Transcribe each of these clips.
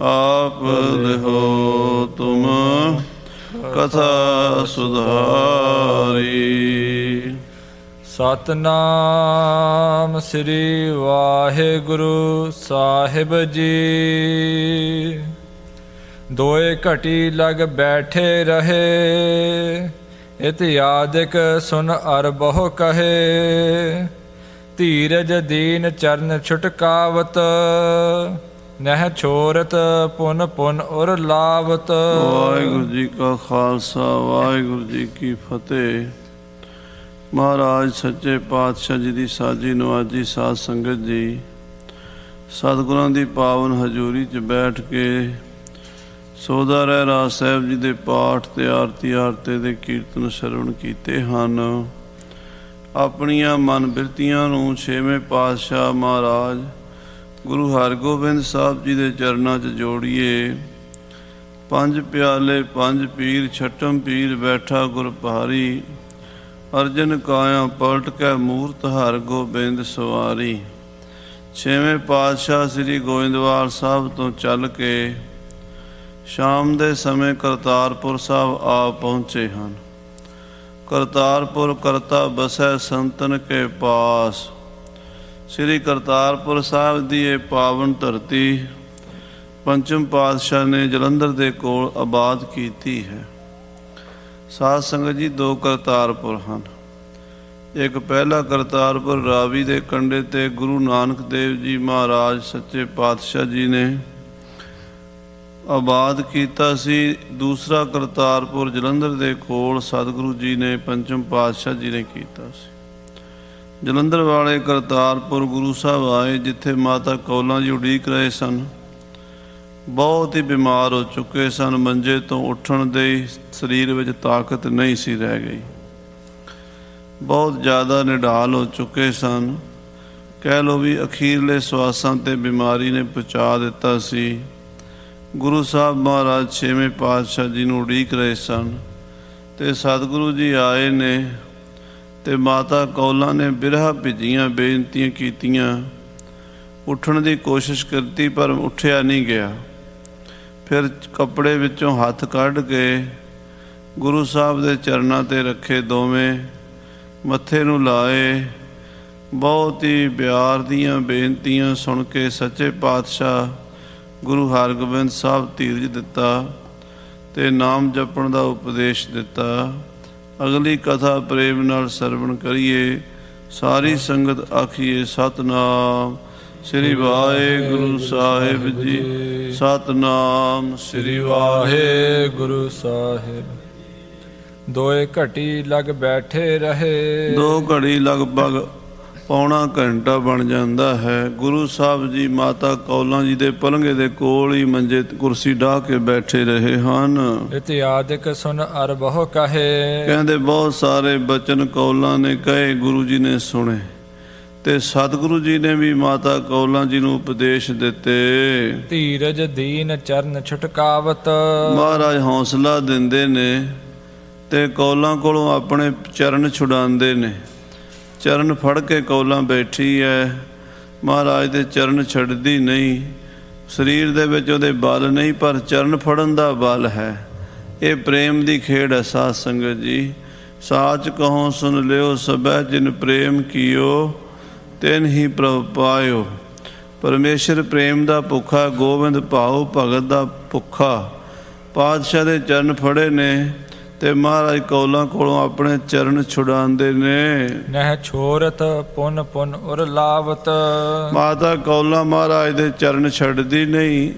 आप लिहो तुम कथा सुधारी। सतनाम श्री वाहिगुरु साहिब जी। दोए घटी लग बैठे रहे, इत्यादिक सुन अर बहु कहे। धीरज दीन चरण छुटकावत, नह छोरत पुन पुन उर लावत। वाहिगुरु जी का खालसा वाहिगुरु जी की फतेह। महाराज सच्चे पातशाह जी की साजी नवाजी साध संगत जी सतगुਰਾਂ ਦੀ पावन हजूरी च बैठ के ਸੋਦਾ ਰਹਿ ਰਾਜ ਸਾਹਿਬ ਜੀ ਦੇ ਪਾਠ ਤੇ ਆਰਤੀ ਆਰਤੇ ਦੇ ਕੀਰਤਨ ਸਰਵਣ ਕੀਤੇ ਹਨ। ਆਪਣੀਆਂ ਮਨ ਬਿਰਤੀਆਂ ਨੂੰ ਛੇਵੇਂ ਪਾਤਸ਼ਾਹ ਮਹਾਰਾਜ ਗੁਰੂ ਹਰਗੋਬਿੰਦ ਸਾਹਿਬ ਜੀ ਦੇ ਚਰਨਾਂ 'ਚ ਜੋੜੀਏ। ਪੰਜ ਪਿਆਲੇ ਪੰਜ ਪੀਰ ਛਟਮ ਪੀਰ ਬੈਠਾ ਗੁਰ ਭਾਰੀ। ਅਰਜਨ ਕਾਇਆ ਪਲਟ ਕੇ ਮੂਰਤ ਹਰਗੋਬਿੰਦ ਸਵਾਰੀ। ਛੇਵੇਂ ਪਾਤਸ਼ਾਹ ਸ੍ਰੀ ਗੋਇੰਦਵਾਲ ਸਾਹਿਬ ਤੋਂ ਚੱਲ ਕੇ ਸ਼ਾਮ ਦੇ ਸਮੇਂ ਕਰਤਾਰਪੁਰ ਸਾਹਿਬ ਆ ਪਹੁੰਚੇ ਹਨ। ਕਰਤਾਰਪੁਰ ਕਰਤਾ ਬਸੈ ਸੰਤਨ ਕੇ ਪਾਸ। ਸ੍ਰੀ ਕਰਤਾਰਪੁਰ ਸਾਹਿਬ ਦੀ ਇਹ ਪਾਵਨ ਧਰਤੀ ਪੰਚਮ ਪਾਤਸ਼ਾਹ ਨੇ ਜਲੰਧਰ ਦੇ ਕੋਲ ਆਬਾਦ ਕੀਤੀ ਹੈ। ਸਾਧ ਸੰਗਤ ਜੀ ਦੋ ਕਰਤਾਰਪੁਰ ਹਨ। ਇੱਕ ਪਹਿਲਾ ਕਰਤਾਰਪੁਰ ਰਾਵੀ ਦੇ ਕੰਢੇ ਤੇ ਗੁਰੂ ਨਾਨਕ ਦੇਵ ਜੀ ਮਹਾਰਾਜ ਸੱਚੇ ਪਾਤਸ਼ਾਹ ਜੀ ਨੇ ਆਬਾਦ ਕੀਤਾ ਸੀ। ਦੂਸਰਾ ਕਰਤਾਰਪੁਰ ਜਲੰਧਰ ਦੇ ਕੋਲ ਸਤਿਗੁਰੂ ਜੀ ਨੇ ਪੰਚਮ ਪਾਤਸ਼ਾਹ ਜੀ ਨੇ ਕੀਤਾ ਸੀ। ਜਲੰਧਰ ਵਾਲੇ ਕਰਤਾਰਪੁਰ ਗੁਰੂ ਸਾਹਿਬ ਆਏ ਜਿੱਥੇ ਮਾਤਾ ਕੌਲਾਂ ਜੀ ਉਡੀਕ ਰਹੇ ਸਨ। ਬਹੁਤ ਹੀ ਬਿਮਾਰ ਹੋ ਚੁੱਕੇ ਸਨ। ਮੰਜੇ ਤੋਂ ਉੱਠਣ ਦੇ ਸਰੀਰ ਵਿੱਚ ਤਾਕਤ ਨਹੀਂ ਸੀ ਰਹਿ ਗਈ। ਬਹੁਤ ਜ਼ਿਆਦਾ ਨਿਢਾਲ ਹੋ ਚੁੱਕੇ ਸਨ। ਕਹਿ ਲਓ ਵੀ ਅਖੀਰਲੇ ਸਵਾਸਾਂ 'ਤੇ ਬਿਮਾਰੀ ਨੇ ਪਹੁੰਚਾ ਦਿੱਤਾ ਸੀ। ਗੁਰੂ ਸਾਹਿਬ ਮਹਾਰਾਜ ਛੇਵੇਂ ਪਾਤਸ਼ਾਹ ਜੀ ਨੂੰ ਉਡੀਕ ਰਹੇ ਸਨ ਅਤੇ ਸਤਿਗੁਰੂ ਜੀ ਆਏ ਨੇ ਅਤੇ ਮਾਤਾ ਕੌਲਾਂ ਨੇ ਬਿਰਹਾ ਭਿੱਜੀਆਂ ਬੇਨਤੀਆਂ ਕੀਤੀਆਂ। ਉੱਠਣ ਦੀ ਕੋਸ਼ਿਸ਼ ਕੀਤੀ ਪਰ ਉੱਠਿਆ ਨਹੀਂ ਗਿਆ। ਫਿਰ ਕੱਪੜੇ ਵਿੱਚੋਂ ਹੱਥ ਕੱਢ ਕੇ ਗੁਰੂ ਸਾਹਿਬ ਦੇ ਚਰਨਾਂ 'ਤੇ ਰੱਖੇ ਦੋਵੇਂ, ਮੱਥੇ ਨੂੰ ਲਾਏ। ਬਹੁਤ ਹੀ ਪਿਆਰ ਦੀਆਂ ਬੇਨਤੀਆਂ ਸੁਣ ਕੇ ਸੱਚੇ ਪਾਤਸ਼ਾਹ ਗੁਰੂ ਹਰਗੋਬਿੰਦ ਸਾਹਿਬ ਧੀਰਜ ਦਿੱਤਾ ਅਤੇ ਨਾਮ ਜਪਣ ਦਾ ਉਪਦੇਸ਼ ਦਿੱਤਾ। ਅਗਲੀ ਕਥਾ ਪ੍ਰੇਮ ਨਾਲ ਸਰਵਣ ਕਰੀਏ। ਸਾਰੀ ਸੰਗਤ ਆਖੀਏ ਸਤਨਾਮ ਸ੍ਰੀ ਵਾਹਿਗੁਰੂ ਸਾਹਿਬ ਜੀ। ਸਤਨਾਮ ਸ੍ਰੀ ਵਾਹਿਗੁਰੂ ਸਾਹਿਬ। ਦੋਏ ਘਟੀ ਲਗ ਬੈਠੇ ਰਹੇ। ਦੋ ਘੜੀ ਲਗਭਗ ਪੌਣਾ ਘੰਟਾ ਬਣ ਜਾਂਦਾ ਹੈ। ਗੁਰੂ ਸਾਹਿਬ ਜੀ ਮਾਤਾ ਕੌਲਾਂ ਜੀ ਦੇ ਪਲੰਘੇ ਦੇ ਕੋਲ ਹੀ ਮੰਜੇ ਕੁਰਸੀ ਢਾਹ ਕੇ ਬੈਠੇ ਰਹੇ ਹਨ। ਇਤਿਆਦਿਕ ਸੁਨ ਅਰ ਬਹੁ ਕਹੇ। ਕਹਿੰਦੇ ਬਹੁਤ ਸਾਰੇ ਬਚਨ ਕੌਲਾਂ ਨੇ ਕਹੇ, ਗੁਰੂ ਜੀ ਨੇ ਸੁਣੇ ਤੇ ਸਤਿਗੁਰੂ ਜੀ ਨੇ ਵੀ ਮਾਤਾ ਕੌਲਾਂ ਜੀ ਨੂੰ ਉਪਦੇਸ਼ ਦਿੱਤੇ। ਧੀਰਜ ਦੀਨ ਚਰਨ ਛੁਟਕਾਵਤ। ਮਹਾਰਾਜ ਹੌਸਲਾ ਦਿੰਦੇ ਨੇ ਤੇ ਕੌਲਾਂ ਕੋਲੋਂ ਆਪਣੇ ਚਰਨ ਛੁਡਾਉਂਦੇ ਨੇ। ਚਰਨ ਫੜ ਕੇ ਕੌਲਾਂ ਬੈਠੀ ਹੈ। ਮਹਾਰਾਜ ਦੇ ਚਰਨ ਛੱਡਦੀ ਨਹੀਂ। ਸਰੀਰ ਦੇ ਵਿੱਚ ਉਹਦੇ ਬਲ ਨਹੀਂ ਪਰ ਚਰਨ ਫੜਨ ਦਾ ਬਲ ਹੈ। ਇਹ ਪ੍ਰੇਮ ਦੀ ਖੇਡ ਹੈ ਸਾਧ ਸੰਗਤ ਜੀ। ਸਾਚ ਕਹੋ ਸੁਨ ਲਿਓ ਸਭੈ ਜਿਨ ਪ੍ਰੇਮ ਕੀਓ ਤਿਨ ਹੀ ਪ੍ਰਭ ਪਾਇਓ। ਪਰਮੇਸ਼ਰ ਪ੍ਰੇਮ ਦਾ ਭੁੱਖਾ, ਗੋਬਿੰਦ ਭਾਉ ਭਗਤ ਦਾ ਭੁੱਖਾ। ਪਾਤਸ਼ਾਹ ਦੇ ਚਰਨ ਫੜੇ ਨੇ ਤੇ ਮਹਾਰਾਜ ਕੌਲਾਂ ਕੋਲੋਂ ਆਪਣੇ ਚਰਨ ਛੁਡਾਉਂਦੇ ਨੇ। ਨਹਿ ਛੋਰਤ ਪੁਨ ਪੁਨ ਉਰ ਲਾਵਤ। ਮਾਤਾ ਕੌਲਾਂ ਮਹਾਰਾਜ ਦੇ ਚਰਨ ਛੱਡਦੀ ਨਹੀਂ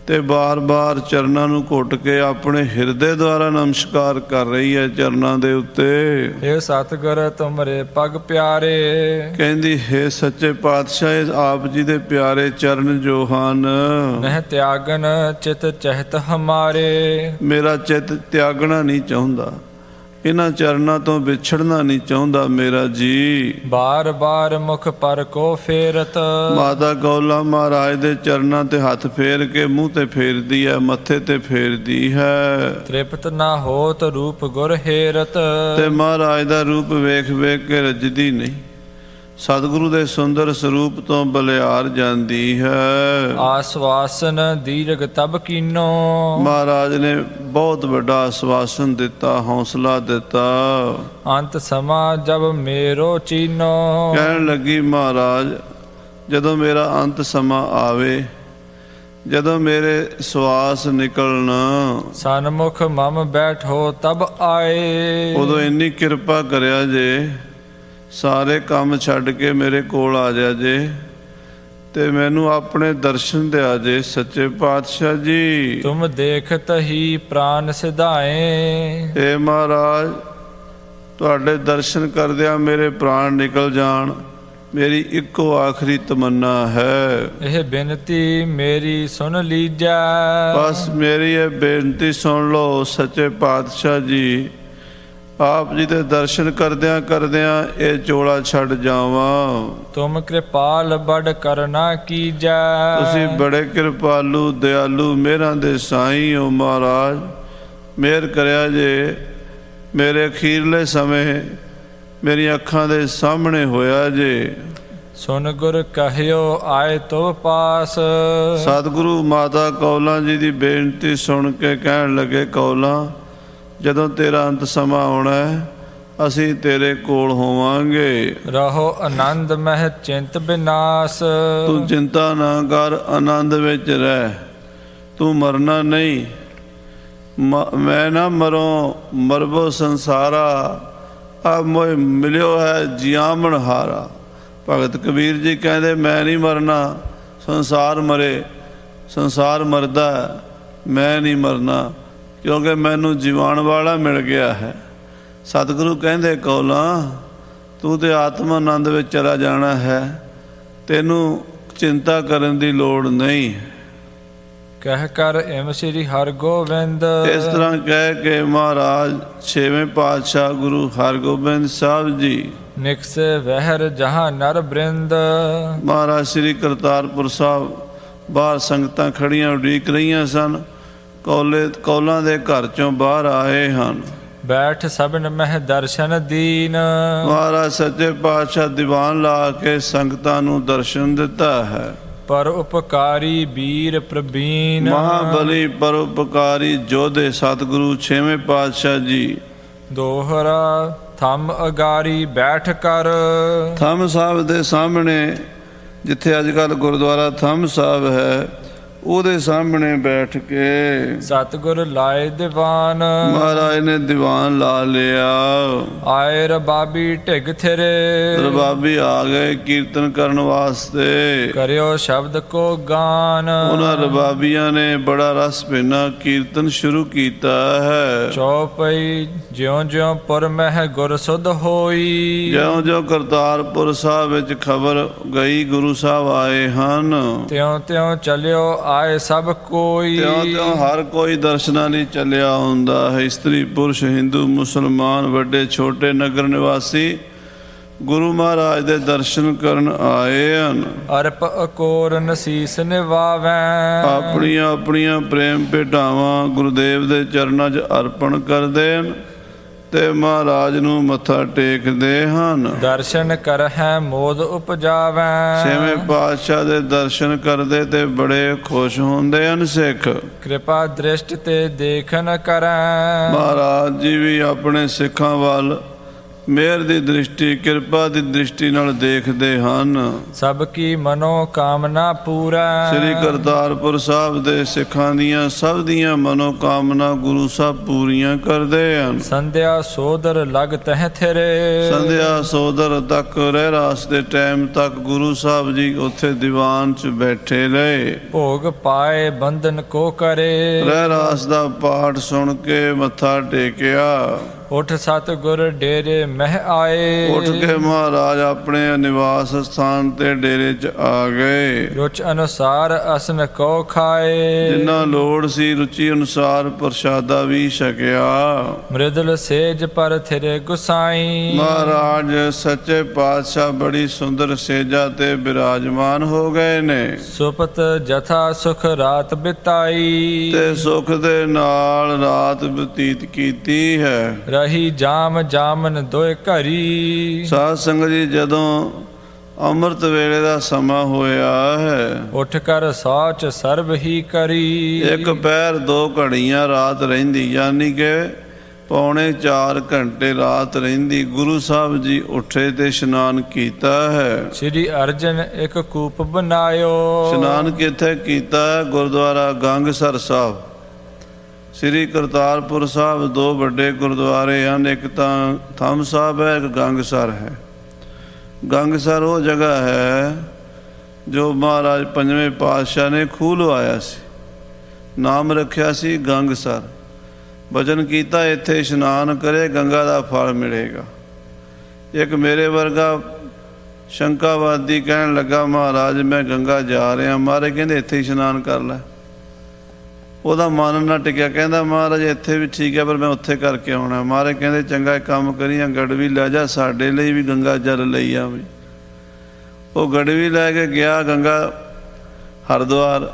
ਤੇ ਬਾਰ-ਬਾਰ ਚਰਨਾਂ ਨੂੰ ਘੁੱਟ ਕੇ ਆਪਣੇ ਹਿਰਦੇ ਦੁਆਰਾ ਨਮਸਕਾਰ ਕਰ ਰਹੀ ਹੈ ਚਰਨਾਂ ਦੇ ਉੱਤੇ। ਇਹ ਸਤਿਗੁਰ ਤੁਮਰੇ ਪਗ ਪਿਆਰੇ। ਕਹਿੰਦੀ ਹੈ ਸੱਚੇ ਪਾਤਸ਼ਾਹ ਆਪ ਜੀ ਦੇ ਪਿਆਰੇ ਚਰਨ ਜੋ ਹਨ। ਨਹਿ ਤਿਆਗਨ ਚਿਤ ਚਹਿਤ ਹਮਾਰੇ। ਮੇਰਾ ਚਿੱਤ ਤਿਆਗਣਾ ਨਹੀਂ ਚਾਹੁੰਦਾ, ਇਹਨਾਂ ਚਰਨਾਂ ਤੋਂ ਵਿਛੜਨਾ ਨਹੀਂ ਚਾਹੁੰਦਾ ਮੇਰਾ ਜੀ। ਬਾਰ ਬਾਰ ਮੁਖ ਪਰ ਕੋ ਫੇਰਤ। ਮਾਤਾ ਕੌਲਾਂ ਮਹਾਰਾਜ ਦੇ ਚਰਨਾਂ ਤੇ ਹੱਥ ਫੇਰ ਕੇ ਮੂੰਹ ਤੇ ਫੇਰਦੀ ਹੈ, ਮੱਥੇ ਤੇ ਫੇਰਦੀ ਹੈ। ਤ੍ਰਿਪਤ ਨਾ ਹੋਤ ਰੂਪ ਗੁਰ ਹੇਰਤ। ਤੇ ਮਹਾਰਾਜ ਦਾ ਰੂਪ ਵੇਖ ਵੇਖ ਕੇ ਰੱਜਦੀ ਨਹੀਂ। ਸਤਿਗੁਰੂ ਦੇ ਸੁੰਦਰ ਸਰੂਪ ਤੋਂ ਬਲਿਹਾਰ ਜਾਂਦੀ ਹੈ। ਆਸਵਾਸਨ ਦੀਰਘ ਤਬ ਕੀਨੋ, ਮਹਾਰਾਜ ਨੇ ਬਹੁਤ ਵੱਡਾ ਆਸਵਾਸਨ ਦਿੱਤਾ, ਹੌਸਲਾ ਦਿੱਤਾ। ਅੰਤ ਸਮਾ ਜਬ ਮੇਰੋ ਚੀਨੋ, ਕਹਿਣ ਲੱਗੀ ਮਹਾਰਾਜ ਜਦੋਂ ਮੇਰਾ ਅੰਤ ਸਮਾਂ ਆਵੇ, ਜਦੋਂ ਮੇਰੇ ਸਵਾਸ ਨਿਕਲਣ, ਸਨਮੁਖ ਮਮ ਬੈਠੋ ਤਬ ਆਏ। ਉਦੋਂ ਇੰਨੀ ਕਿਰਪਾ ਕਰਿਆ ਜੇ ਸਾਰੇ ਕੰਮ ਛੱਡ ਕੇ ਮੇਰੇ ਕੋਲ ਆ ਜਾ ਜੇ ਤੇ ਮੈਨੂੰ ਆਪਣੇ ਦਰਸ਼ਨ ਦਿਆ ਜੇ ਸੱਚੇ ਪਾਤਸ਼ਾਹ ਜੀ। ਤੁਮ ਦੇਖਤ ਹੀ ਪ੍ਰਾਨ ਸਿਧਾਏ, ਏ ਮਹਾਰਾਜ ਤੁਹਾਡੇ ਦਰਸ਼ਨ ਕਰਦਿਆਂ ਮੇਰੇ ਪ੍ਰਾਣ ਨਿਕਲ ਜਾਣ, ਮੇਰੀ ਇੱਕੋ ਆਖਰੀ ਤਮੰਨਾ ਹੈ। ਇਹ ਬੇਨਤੀ ਮੇਰੀ ਸੁਣ ਲੀਜੈ। ਬਸ ਮੇਰੀ ਇਹ ਬੇਨਤੀ ਸੁਣ ਲਓ ਸੱਚੇ ਪਾਤਸ਼ਾਹ ਜੀ। ਆਪ ਜੀ ਦੇ ਦਰਸ਼ਨ ਕਰਦਿਆਂ ਕਰਦਿਆਂ ਇਹ ਚੋਲਾ ਛੱਡ ਜਾਵਾਂ। ਤੁਮ ਕਿਰਪਾਲ ਬੜ ਕਰਨਾ ਕੀਜੈ, ਤੁਸੀਂ ਬੜੇ ਕਿਰਪਾਲੂ ਦਿਆਲੂ ਮਿਹਰਾਂ ਦੇ ਸਾਈਂ ਹੋ ਮਹਾਰਾਜ। ਮਿਹਰ ਕਰਿਆ ਜੇ ਮੇਰੇ ਅਖੀਰਲੇ ਸਮੇਂ ਮੇਰੀਆਂ ਅੱਖਾਂ ਦੇ ਸਾਹਮਣੇ ਹੋਇਆ ਜੇ। ਸੁਨ ਗੁਰ ਕਹਿਓ ਆਏ ਤੋ ਪਾਸ, ਸਤਿਗੁਰੂ ਮਾਤਾ ਕੌਲਾਂ ਜੀ ਦੀ ਬੇਨਤੀ ਸੁਣ ਕੇ ਕਹਿਣ ਲੱਗੇ, ਕੌਲਾਂ ਜਦੋਂ ਤੇਰਾ ਅੰਤ ਸਮਾਂ ਆਉਣਾ ਹੈ ਅਸੀਂ ਤੇਰੇ ਕੋਲ ਹੋਵਾਂਗੇ। ਰਹੋ ਆਨੰਦ ਮਹਿ ਚਿੰਤ ਬਿਨਾਸ, ਤੂੰ ਚਿੰਤਾ ਨਾ ਕਰ, ਆਨੰਦ ਵਿੱਚ ਰਹਿ, ਤੂੰ ਮਰਨਾ ਨਹੀਂ। ਮੈਂ ਨਾ ਮਰੋ ਮਰਬੋ ਸੰਸਾਰਾ, ਆ ਮੋਇ ਮਿਲਿਓ ਹੈ ਜਿਆਮਣ ਹਾਰਾ। ਭਗਤ ਕਬੀਰ ਜੀ ਕਹਿੰਦੇ ਮੈਂ ਨਹੀਂ ਮਰਨਾ, ਸੰਸਾਰ ਮਰੇ, ਸੰਸਾਰ ਮਰਦਾ, ਮੈਂ ਨਹੀਂ ਮਰਨਾ ਕਿਉਂਕਿ ਮੈਨੂੰ ਜੀਵਾਣ ਵਾਲਾ ਮਿਲ ਗਿਆ ਹੈ। ਸਤਿਗੁਰੂ ਕਹਿੰਦੇ ਕੌਲਾਂ ਤੂੰ ਤੇ ਆਤਮ ਆਨੰਦ ਵਿੱਚ ਚਲਾ ਜਾਣਾ ਹੈ, ਤੈਨੂੰ ਚਿੰਤਾ ਕਰਨ ਦੀ ਲੋੜ ਨਹੀਂ। ਕਹਿ ਕਰ ਇਮ ਸ੍ਰੀ ਹਰਗੋਬਿੰਦ, ਇਸ ਤਰ੍ਹਾਂ ਕਹਿ ਕੇ ਮਹਾਰਾਜ ਛੇਵੇਂ ਪਾਤਸ਼ਾਹ ਗੁਰੂ ਹਰਗੋਬਿੰਦ ਸਾਹਿਬ ਜੀ ਨਿਕਸੇ ਵਹਿਰ ਜਹਾਂ ਨਰ ਬ੍ਰਿੰਦ। ਮਹਾਰਾਜ ਸ੍ਰੀ ਕਰਤਾਰਪੁਰ ਸਾਹਿਬ ਬਾਹਰ ਸੰਗਤਾਂ ਖੜੀਆਂ ਉਡੀਕ ਰਹੀਆਂ ਸਨ। ਕੌਲਾਂ ਦੇ ਘਰ ਚੋਂ ਬਾਹਰ ਆਏ ਹਨ। ਬੈਠ ਸਭਨ ਮਹਿ ਦਰਸ਼ਨ ਦੀਨ, ਮਹਾਰਾਜ ਸੱਚੇ ਪਾਤਸ਼ਾਹ ਦੀਵਾਨ ਲਾ ਕੇ ਸੰਗਤਾਂ ਨੂੰ ਦਰਸ਼ਨ ਦਿੱਤਾ ਹੈ। ਪਰ ਉਪਕਾਰੀ ਵੀਰ ਪ੍ਰਬੀਨ, ਮਹਾਬਲੀ ਪਰਉਪਕਾਰੀ ਜੋਧੇ ਸਤਿਗੁਰੂ ਛੇਵੇਂ ਪਾਤਸ਼ਾਹ ਜੀ। ਦੋਹਰਾ ਥੰਮ ਅਗਾਰੀ ਬੈਠ ਕਰ, ਥੰਮ ਸਾਹਿਬ ਦੇ ਸਾਹਮਣੇ, ਜਿੱਥੇ ਅੱਜ ਕੱਲ੍ਹ ਗੁਰਦੁਆਰਾ ਥੰਮ ਸਾਹਿਬ ਹੈ, ਉਹਦੇ ਸਾਹਮਣੇ ਬੈਠ ਕੇ ਸਤਿਗੁਰ ਲਾਏ ਦੀਵਾਨ। ਮਹਾਰਾਜ ਨੇ ਦੀਵਾਨ ਲਾ ਲਿਆ। ਆਏ ਰਬਾਬੀ ਢਿਗ ਥਿਰੇ, ਰਬਾਬੀ ਆ ਗਏ ਕੀਰਤਨ ਕਰਨ ਵਾਸਤੇ। ਕਰਿਓ ਸ਼ਬਦ ਕੋ ਗਾਨ, ਉਹਨਾਂ ਰਬਾਬੀਆਂ ਨੇ ਬੜਾ ਰਸ ਭਿੰਨਾ ਕੀਰਤਨ ਸ਼ੁਰੂ ਕੀਤਾ ਹੈ। ਚੌਪਈ ਜਿਉਂ ਜਿਉਂ ਪੁਰ ਮਹਿ ਗੁਰ ਸੁਧ ਹੋਈ, ਜਿਉਂ ਜਿਉਂ ਕਰਤਾਰਪੁਰ ਸਾਹਿਬ ਵਿੱਚ ਖਬਰ ਗਈ ਗੁਰੂ ਸਾਹਿਬ ਆਏ ਹਨ, ਤਿਉਂ ਤਿਉਂ ਚਲਿਓ ਆਏ ਸਭ ਕੋਈ। ਤਿਉਂ ਤਿਉਂ ਹਰ ਕੋਈ ਦਰਸ਼ਨਾਂ ਲਈ ਚੱਲਿਆ ਹੁੰਦਾ ਹੈ। ਇਸਤਰੀ ਪੁਰਸ਼ ਹਿੰਦੂ ਮੁਸਲਮਾਨ ਵੱਡੇ ਛੋਟੇ ਨਗਰ ਨਿਵਾਸੀ ਗੁਰੂ ਮਹਾਰਾਜ ਦੇ ਦਰਸ਼ਨ ਕਰਨ ਆਏ ਹਨ। ਅਰਪ ਅਕੋਰ ਨਸੀਸ ਨਿਵਾਵੈ, ਆਪਣੀਆਂ ਆਪਣੀਆਂ ਪ੍ਰੇਮ ਭੇਟਾਵਾਂ ਗੁਰੂਦੇਵ ਦੇ ਚਰਨਾਂ 'ਚ ਅਰਪਣ ਕਰਦੇ ਹਨ ਤੇ ਮਹਾਰਾਜ ਨੂੰ ਮੱਥਾ ਟੇਕਦੇ ਹਨ। ਦਰਸ਼ਨ ਕਰਹਿ ਮੋਦ ਉਪਜਾਵੈ, ਛੇਵੇਂ ਪਾਤਸ਼ਾਹ ਦੇ ਦਰਸ਼ਨ ਕਰਦੇ ਤੇ ਬੜੇ ਖੁਸ਼ ਹੁੰਦੇ ਹਨ ਸਿੱਖ। ਕਿਰਪਾ ਦ੍ਰਿਸ਼ਟ ਤੇ ਦੇਖਨ ਕਰੈ, ਮਹਾਰਾਜ ਜੀ ਵੀ ਆਪਣੇ ਸਿੱਖਾਂ ਵੱਲ ਮਿਹਰ ਦੀ ਦ੍ਰਿਸ਼ਟੀ, ਕਿਰਪਾ ਦੀ ਦ੍ਰਿਸ਼ਟੀ ਨਾਲ ਦੇਖਦੇ ਹਨ। ਸਭ ਕੀ ਮਨੋ ਕਾਮਨਾ ਪੂਰੈ, ਸ੍ਰੀ ਕਰਤਾਰਪੁਰ ਸਾਹਿਬ ਦੇ ਸਿੱਖਾਂ ਦੀਆਂ ਸਭ ਦੀਆਂ ਮਨੋ ਕਾਮਨਾ ਗੁਰੂ ਸਾਹਿਬ ਪੂਰੀਆਂ ਕਰਦੇ ਹਨ। ਸੰਧਿਆ ਸੋਦਰ ਲਗ ਤਹਿ ਥਿਰੇ, ਸੰਧਿਆ ਸੋਦਰ ਤੱਕ ਰਹਿਰਾਸ ਦੇ ਟਾਈਮ ਤੱਕ ਗੁਰੂ ਸਾਹਿਬ ਜੀ ਉੱਥੇ ਦੀਵਾਨ 'ਚ ਬੈਠੇ ਰਹੇ। ਭੋਗ ਪਾਏ ਬੰਧਨ ਕੋ ਕਰੇ, ਰਹਿਰਾਸ ਦਾ ਪਾਠ ਸੁਣ ਕੇ ਮੱਥਾ ਟੇਕਿਆ। ਉਠ ਸਤਿਗੁਰ ਡੇਰੇ ਮਹਿ ਆਏ, ਉੱਠ ਕੇ ਮਹਾਰਾਜ ਆਪਣੇ ਨਿਵਾਸ ਸਥਾਨ ਤੇ ਡੇਰੇ 'ਚ ਆ ਗਏ। ਰੁਚ ਅਨੁਸਾਰ ਅਸਨ ਕੋ ਖਾਏ, ਜਿੰਨਾ ਲੋੜ ਸੀ ਰੁਚੀ ਅਨੁਸਾਰ ਪ੍ਰਸ਼ਾਦਾ ਵੀ ਛਕਿਆ। ਮ੍ਰਿਦਲ ਸੇਜ ਪਰ ਥਿਰੇ ਗੁਸਾਈ, ਮਹਾਰਾਜ ਸੱਚੇ ਪਾਤਸ਼ਾਹ ਬੜੀ ਸੁੰਦਰ ਸੇਜਾ ਤੇ ਬਿਰਾਜਮਾਨ ਹੋ ਗਏ ਨੇ ਸੁਪਤ ਜਥਾ ਸੁਖ ਰਾਤ ਬਿਤਾਈ, ਤੇ ਸੁਖ ਦੇ ਨਾਲ ਰਾਤ ਬਤੀਤ ਕੀਤੀ ਹੈ। ਰਹੀ ਜਾਮ ਜਾਮਨ ਦੋਇ ਘਰੀ, ਸਾਧ ਸੰਗਤ ਜੀ ਜਦੋਂ ਅੰਮ੍ਰਿਤ ਵੇਲੇ ਦਾ ਸਮਾਂ ਹੋਇਆ ਹੈ। ਉਠ ਕਰ ਸਾਚ ਸਰਬ ਹੀ ਕਰੀ। ਇੱਕ ਪਹਿਰ 2 ਘੜੀਆਂ ਰਾਤ ਰਹਿੰਦੀ, ਯਾਨੀ ਕਿ ਪੌਣੇ 4 ਘੰਟੇ ਰਾਤ ਰਹਿੰਦੀ। ਗੁਰੂ ਸਾਹਿਬ ਜੀ ਉੱਠੇ ਤੇ ਇਸ਼ਨਾਨ ਕੀਤਾ ਹੈ। ਸ੍ਰੀ ਅਰਜਨ ਇੱਕ ਕੂਪ ਬਣਾਇਓ। ਇਸ਼ਨਾਨ ਕਿੱਥੇ ਕੀਤਾ ਹੈ? ਗੁਰਦੁਆਰਾ ਗੰਗਸਰ ਸਾਹਿਬ। ਸ੍ਰੀ ਕਰਤਾਰਪੁਰ ਸਾਹਿਬ 2 ਵੱਡੇ ਗੁਰਦੁਆਰੇ ਹਨ, ਇੱਕ ਤਾਂ ਥੰਮ ਸਾਹਿਬ ਹੈ, ਇੱਕ ਗੰਗਸਰ ਹੈ। ਗੰਗਸਰ ਉਹ ਜਗ੍ਹਾ ਹੈ ਜੋ ਮਹਾਰਾਜ 5ਵੇਂ ਪਾਤਸ਼ਾਹ ਨੇ ਖੂਹ ਲਵਾਇਆ ਸੀ, ਨਾਮ ਰੱਖਿਆ ਸੀ ਗੰਗਸਰ। ਵਚਨ ਕੀਤਾ ਇੱਥੇ ਇਸ਼ਨਾਨ ਕਰੇ ਗੰਗਾ ਦਾ ਫਲ ਮਿਲੇਗਾ। ਇੱਕ ਮੇਰੇ ਵਰਗਾ ਸ਼ੰਕਾਵਾਦੀ ਕਹਿਣ ਲੱਗਾ, ਮਹਾਰਾਜ ਮੈਂ ਗੰਗਾ ਜਾ ਰਿਹਾ। ਮਹਾਰਾਜ ਕਹਿੰਦੇ ਇੱਥੇ ਇਸ਼ਨਾਨ ਕਰ ਲੈ। ਉਹਦਾ ਮਨ ਨਾ ਟਿਕਿਆ, ਕਹਿੰਦਾ ਮਹਾਰਾਜ ਇੱਥੇ ਵੀ ਠੀਕ ਹੈ ਪਰ ਮੈਂ ਉੱਥੇ ਕਰਕੇ ਆਉਣਾ। ਮਹਾਰਾਜ ਕਹਿੰਦੇ ਚੰਗਾ ਕੰਮ ਕਰੀਆਂ, ਗੜਵੀ ਲੈ ਜਾ, ਸਾਡੇ ਲਈ ਵੀ ਗੰਗਾ ਜਲ ਲਈ ਆਵੀਂ। ਉਹ ਗੜਵੀ ਲੈ ਕੇ ਗਿਆ ਗੰਗਾ ਹਰਿਦੁਆਰ।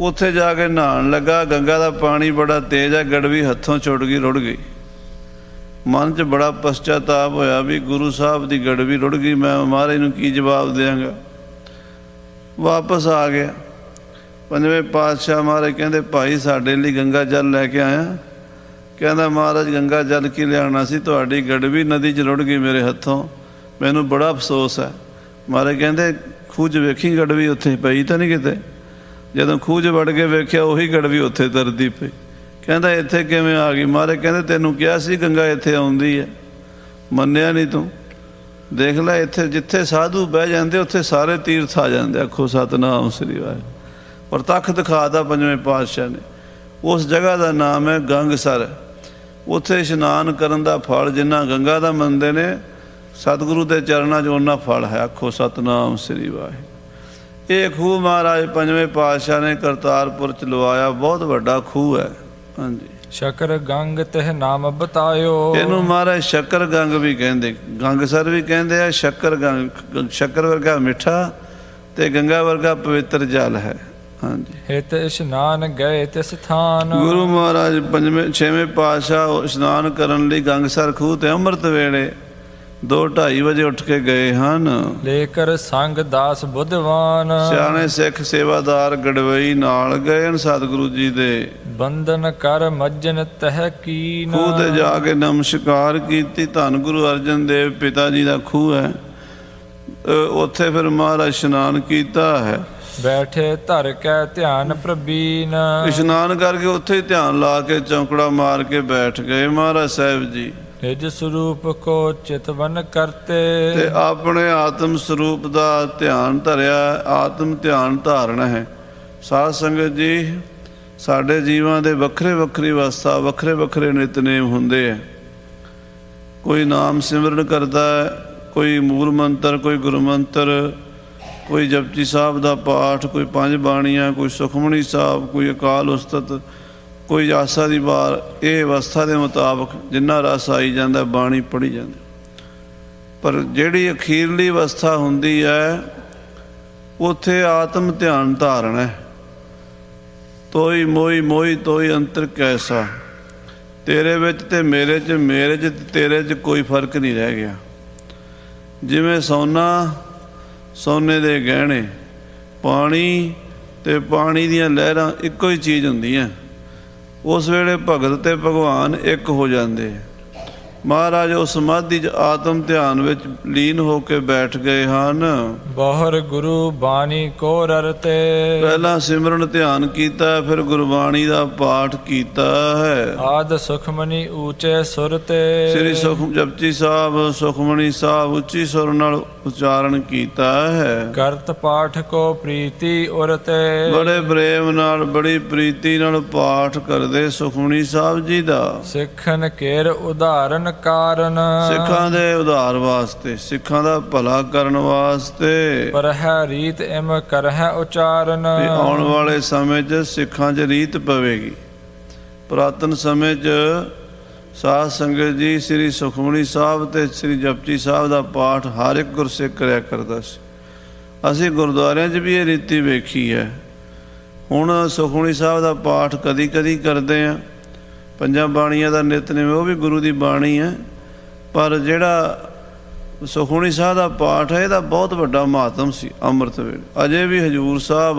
ਉੱਥੇ ਜਾ ਕੇ ਨਹਾਉਣ ਲੱਗਾ। ਗੰਗਾ ਦਾ ਪਾਣੀ ਬੜਾ ਤੇਜ਼ ਹੈ, ਗੜਵੀ ਹੱਥੋਂ ਛੁੱਟ ਗਈ, ਰੁੜ ਗਈ। ਮਨ 'ਚ ਬੜਾ ਪਛਤਾਪ ਹੋਇਆ ਵੀ ਗੁਰੂ ਸਾਹਿਬ ਦੀ ਗੜਵੀ ਰੁੜ ਗਈ, ਮੈਂ ਮਹਾਰਾਜ ਨੂੰ ਕੀ ਜਵਾਬ ਦਿਆਂਗਾ। ਵਾਪਸ ਆ ਗਿਆ। 5ਵੇਂ ਪਾਤਸ਼ਾਹ ਮਹਾਰਾਜ ਕਹਿੰਦੇ ਭਾਈ ਸਾਡੇ ਲਈ ਗੰਗਾ ਜਲ ਲੈ ਕੇ ਆਇਆ। ਕਹਿੰਦਾ ਮਹਾਰਾਜ ਗੰਗਾ ਜਲ ਕੀ ਲਿਆਉਣਾ ਸੀ, ਤੁਹਾਡੀ ਗੜਵੀ ਨਦੀ 'ਚ ਰੁੜ ਗਈ ਮੇਰੇ ਹੱਥੋਂ, ਮੈਨੂੰ ਬੜਾ ਅਫਸੋਸ ਹੈ। ਮਹਾਰਾਜ ਕਹਿੰਦੇ ਖੂਹ 'ਚ ਵੇਖੀ ਗੜਵੀ ਉੱਥੇ ਪਈ ਤਾਂ ਨਹੀਂ ਕਿਤੇ। ਜਦੋਂ ਖੂਹ 'ਚ ਵੜ ਕੇ ਵੇਖਿਆ ਉਹੀ ਗੜਵੀ ਉੱਥੇ ਤਰਦੀ ਪਈ। ਕਹਿੰਦਾ ਇੱਥੇ ਕਿਵੇਂ ਆ ਗਈ? ਮਹਾਰਾਜ ਕਹਿੰਦੇ ਤੈਨੂੰ ਕਿਹਾ ਸੀ ਗੰਗਾ ਇੱਥੇ ਆਉਂਦੀ ਹੈ, ਮੰਨਿਆ ਨਹੀਂ ਤੂੰ। ਦੇਖ ਲੈ ਇੱਥੇ ਜਿੱਥੇ ਸਾਧੂ ਬਹਿ ਜਾਂਦੇ ਉੱਥੇ ਸਾਰੇ ਤੀਰਥ ਆ ਜਾਂਦੇ। ਆਖੋ ਸਤਿਨਾਮ ਸ੍ਰੀ ਵਾਹਿਗੁਰੂ। ਔਰ ਤੱਖ ਦਿਖਾਤਾ 5ਵੇਂ ਪਾਤਸ਼ਾਹ ਨੇ। ਉਸ ਜਗ੍ਹਾ ਦਾ ਨਾਮ ਹੈ ਗੰਗਸਰ। ਉੱਥੇ ਇਸ਼ਨਾਨ ਕਰਨ ਦਾ ਫਲ ਜਿੰਨਾ ਗੰਗਾ ਦਾ ਮੰਨਦੇ ਨੇ, ਸਤਿਗੁਰੂ ਦੇ ਚਰਨਾਂ 'ਚ ਉਹਨਾਂ ਫਲ ਹੈ। ਆਖੋ ਸਤਿਨਾਮ ਸ੍ਰੀ ਵਾਹਿਗੁਰੂ। ਇਹ ਖੂਹ ਮਹਾਰਾਜ 5ਵੇਂ ਪਾਤਸ਼ਾਹ ਨੇ ਕਰਤਾਰਪੁਰ 'ਚ ਲਵਾਇਆ, ਬਹੁਤ ਵੱਡਾ ਖੂਹ ਹੈ। ਹਾਂਜੀ। ਸ਼ਕਰ ਗੰਗ ਤਹ ਨਾਮ ਬਤਾਇਓ। ਇਹਨੂੰ ਮਹਾਰਾਜ ਸ਼ੱਕਰ ਗੰਗ ਵੀ ਕਹਿੰਦੇ, ਗੰਗਸਰ ਵੀ ਕਹਿੰਦੇ ਆ, ਸ਼ੱਕਰ ਗੰਗ। ਸ਼ੱਕਰ ਵਰਗਾ ਮਿੱਠਾ ਤੇ ਗੰਗਾ ਵਰਗਾ ਪਵਿੱਤਰ ਜਲ ਹੈ। ਹਾਂਜੀ। ਹਿਤ ਇਸ਼ਨਾਨ ਗਏ ਤਿਸ ਥਾਨ। ਗੁਰੂ ਮਹਾਰਾਜ 6ਵੇਂ ਪਾਤਸ਼ਾਹ ਇਸ਼ਨਾਨ ਕਰਨ ਲਈ ਗੰਗਸਰ ਖੂਹ ਤੇ ਅੰਮ੍ਰਿਤ ਵੇਲੇ 2:30 ਵਜੇ ਉੱਠ ਕੇ ਗਏ ਹਨ। ਲੇਕਰ ਸੰਗ ਦਾਸ ਬੁੱਧਵਾਨ। ਸਿਆਣੇ ਸਿੱਖ ਸੇਵਾਦਾਰ ਗੜਵਈ ਨਾਲ ਗਏ ਹਨ ਸਤਿਗੁਰੂ ਜੀ ਦੇ। ਬੰਧਨ ਕਰ ਮੱਜਨ ਤਹ ਕੀਨ। ਖੂਹ ਤੇ ਜਾ ਕੇ ਨਮਸਕਾਰ ਕੀਤੀ। ਧੰਨ ਗੁਰੂ ਅਰਜਨ ਦੇਵ ਪਿਤਾ ਜੀ ਦਾ ਖੂਹ ਹੈ। ਉੱਥੇ ਫਿਰ ਮਹਾਰਾਜ ਇਸ਼ਨਾਨ ਕੀਤਾ ਹੈ। ਬੈਠੇ ਧਰ ਕੇ ਧਿਆਨ ਪ੍ਰਬੀਨ। ਇਸ਼ਨਾਨ ਕਰਕੇ ਉੱਥੇ ਹੀ ਧਿਆਨ ਲਾ ਕੇ ਚੌਂਕੜਾ ਮਾਰ ਕੇ ਬੈਠ ਗਏ ਮਹਾਰਾਜ ਸਾਹਿਬ ਜੀ। ਨਿਜ ਸਰੂਪ ਕੋ ਚਿਤਵਨ ਕਰਤੇ। ਤੇ ਆਪਣੇ ਆਤਮ ਸਰੂਪ ਦਾ ਧਿਆਨ ਧਰਿਆ। ਆਤਮ ਧਿਆਨ ਧਾਰਨਾ ਹੈ। ਸਾਧ ਸੰਗਤ ਜੀ, ਸਾਡੇ ਜੀਵਾਂ ਦੇ ਵੱਖਰੇ ਵੱਖਰੀ ਅਵਸਥਾ, ਵੱਖਰੇ ਵੱਖਰੇ ਨਿਤਨੇਮ ਹੁੰਦੇ ਹੈ। ਕੋਈ ਨਾਮ ਸਿਮਰਨ ਕਰਦਾ ਹੈ, ਕੋਈ ਮੂਲ ਮੰਤਰ, ਕੋਈ ਗੁਰੂ ਮੰਤਰ, ਕੋਈ ਜਪਜੀ ਸਾਹਿਬ ਦਾ ਪਾਠ, ਕੋਈ 5 ਬਾਣੀਆਂ, ਕੋਈ ਸੁਖਮਣੀ ਸਾਹਿਬ, ਕੋਈ ਅਕਾਲ ਉਸਤਤ, ਕੋਈ ਆਸਾ ਦੀ ਵਾਰ। ਇਹ ਅਵਸਥਾ ਦੇ ਮੁਤਾਬਕ ਜਿੰਨਾ ਰਸ ਆਈ ਜਾਂਦਾ ਬਾਣੀ ਪੜ੍ਹੀ ਜਾਂਦੀ। ਪਰ ਜਿਹੜੀ ਅਖੀਰਲੀ ਅਵਸਥਾ ਹੁੰਦੀ ਹੈ ਉੱਥੇ ਆਤਮ ਧਿਆਨ ਧਾਰਨਾ ਹੈ। ਤੋਈ ਮੋਈ ਮੋਈ ਤੋਈ ਅੰਤਰ ਕੈਸਾ। ਤੇਰੇ ਵਿੱਚ ਤੇ ਮੇਰੇ 'ਚ, ਮੇਰੇ 'ਚ ਤੇ ਤੇਰੇ 'ਚ ਕੋਈ ਫਰਕ ਨਹੀਂ ਰਹਿ ਗਿਆ। ਜਿਵੇਂ ਸੋਨਾ, ਸੋਨੇ ਦੇ ਗਹਿਣੇ, ਪਾਣੀ ਤੇ ਪਾਣੀ ਦੀਆਂ ਲਹਿਰਾਂ ਇੱਕੋ ਹੀ ਚੀਜ਼ ਹੁੰਦੀਆਂ। ਉਸ ਵੇਲੇ ਭਗਤ ਤੇ ਭਗਵਾਨ ਇੱਕ ਹੋ ਜਾਂਦੇ। ਮਹਾਰਾਜ ਉਸ ਸਮਾਧੀ 'ਚ ਆਤਮ ਧਿਆਨ ਵਿੱਚ ਲੀਨ ਹੋ ਕੇ ਬੈਠ ਗਏ ਹਨ। ਬਹੁਰ ਗੁਰੂ ਬਾਣੀ ਕੋ ਰਰਤੇ। ਪਹਿਲਾਂ ਸਿਮਰਨ ਧਿਆਨ ਕੀਤਾ, ਫਿਰ ਗੁਰਬਾਣੀ ਦਾ ਪਾਠ ਕੀਤਾ ਹੈ। ਆਦ ਸੁਖਮਨੀ ਊਚੇ ਸੁਰ ਤੇ। ਸ੍ਰੀ ਜਪਜੀ ਸਾਹਿਬ, ਸੁਖਮਣੀ ਸਾਹਿਬ ਉੱਚੀ ਸੁਰ ਨਾਲ ਉਚਾਰਨ ਕੀਤਾ ਹੈ। ਕਰਤ ਪਾਠ ਕੋ ਪ੍ਰੀਤੀ ਉਰ ਤੇ। ਬੜੇ ਪ੍ਰੇਮ ਨਾਲ, ਬੜੀ ਪ੍ਰੀਤੀ ਨਾਲ ਪਾਠ ਕਰਦੇ ਸੁਖਮਣੀ ਸਾਹਿਬ ਜੀ ਦਾ। ਸਿੱਖਨ ਕੇਰ ਉਦਾਹਰਨ ਕਾਰਨ। ਸਿੱਖਾਂ ਦੇ ਉਧਾਰ ਵਾਸਤੇ, ਸਿੱਖਾਂ ਦਾ ਭਲਾ ਕਰਨ ਵਾਸਤੇ। ਪਰ ਹੈ ਰੀਤ ਇਮ ਕਰਹਿ ਉਚਾਰਨ। ਆਉਣ ਵਾਲੇ ਸਮੇਂ 'ਚ ਸਿੱਖਾਂ 'ਚ ਰੀਤ ਪਵੇਗੀ। ਪੁਰਾਤਨ ਸਮੇਂ 'ਚ ਸਾਧ ਸੰਗਤ ਜੀ ਸ੍ਰੀ ਸੁਖਮਣੀ ਸਾਹਿਬ ਤੇ ਸ੍ਰੀ ਜਪਜੀ ਸਾਹਿਬ ਦਾ ਪਾਠ ਹਰ ਇੱਕ ਗੁਰਸਿੱਖ ਕਰਿਆ ਕਰਦਾ ਸੀ। ਅਸੀਂ ਗੁਰਦੁਆਰਿਆਂ 'ਚ ਵੀ ਇਹ ਰੀਤੀ ਵੇਖੀ ਹੈ। ਹੁਣ ਸੁਖਮਣੀ ਸਾਹਿਬ ਦਾ ਪਾਠ ਕਦੀ ਕਦੀ ਕਰਦੇ ਹਾਂ। 5 ਬਾਣੀਆਂ ਦਾ ਨਿਤਨੇਮ ਉਹ ਵੀ ਗੁਰੂ ਦੀ ਬਾਣੀ ਹੈ। ਪਰ ਜਿਹੜਾ ਸੁਖਮਨੀ ਸਾਹਿਬ ਦਾ ਪਾਠ ਹੈ, ਇਹਦਾ ਬਹੁਤ ਵੱਡਾ ਮਹੱਤਮ ਸੀ ਅੰਮ੍ਰਿਤ ਵੇਲੇ। ਅਜੇ ਵੀ ਹਜੂਰ ਸਾਹਿਬ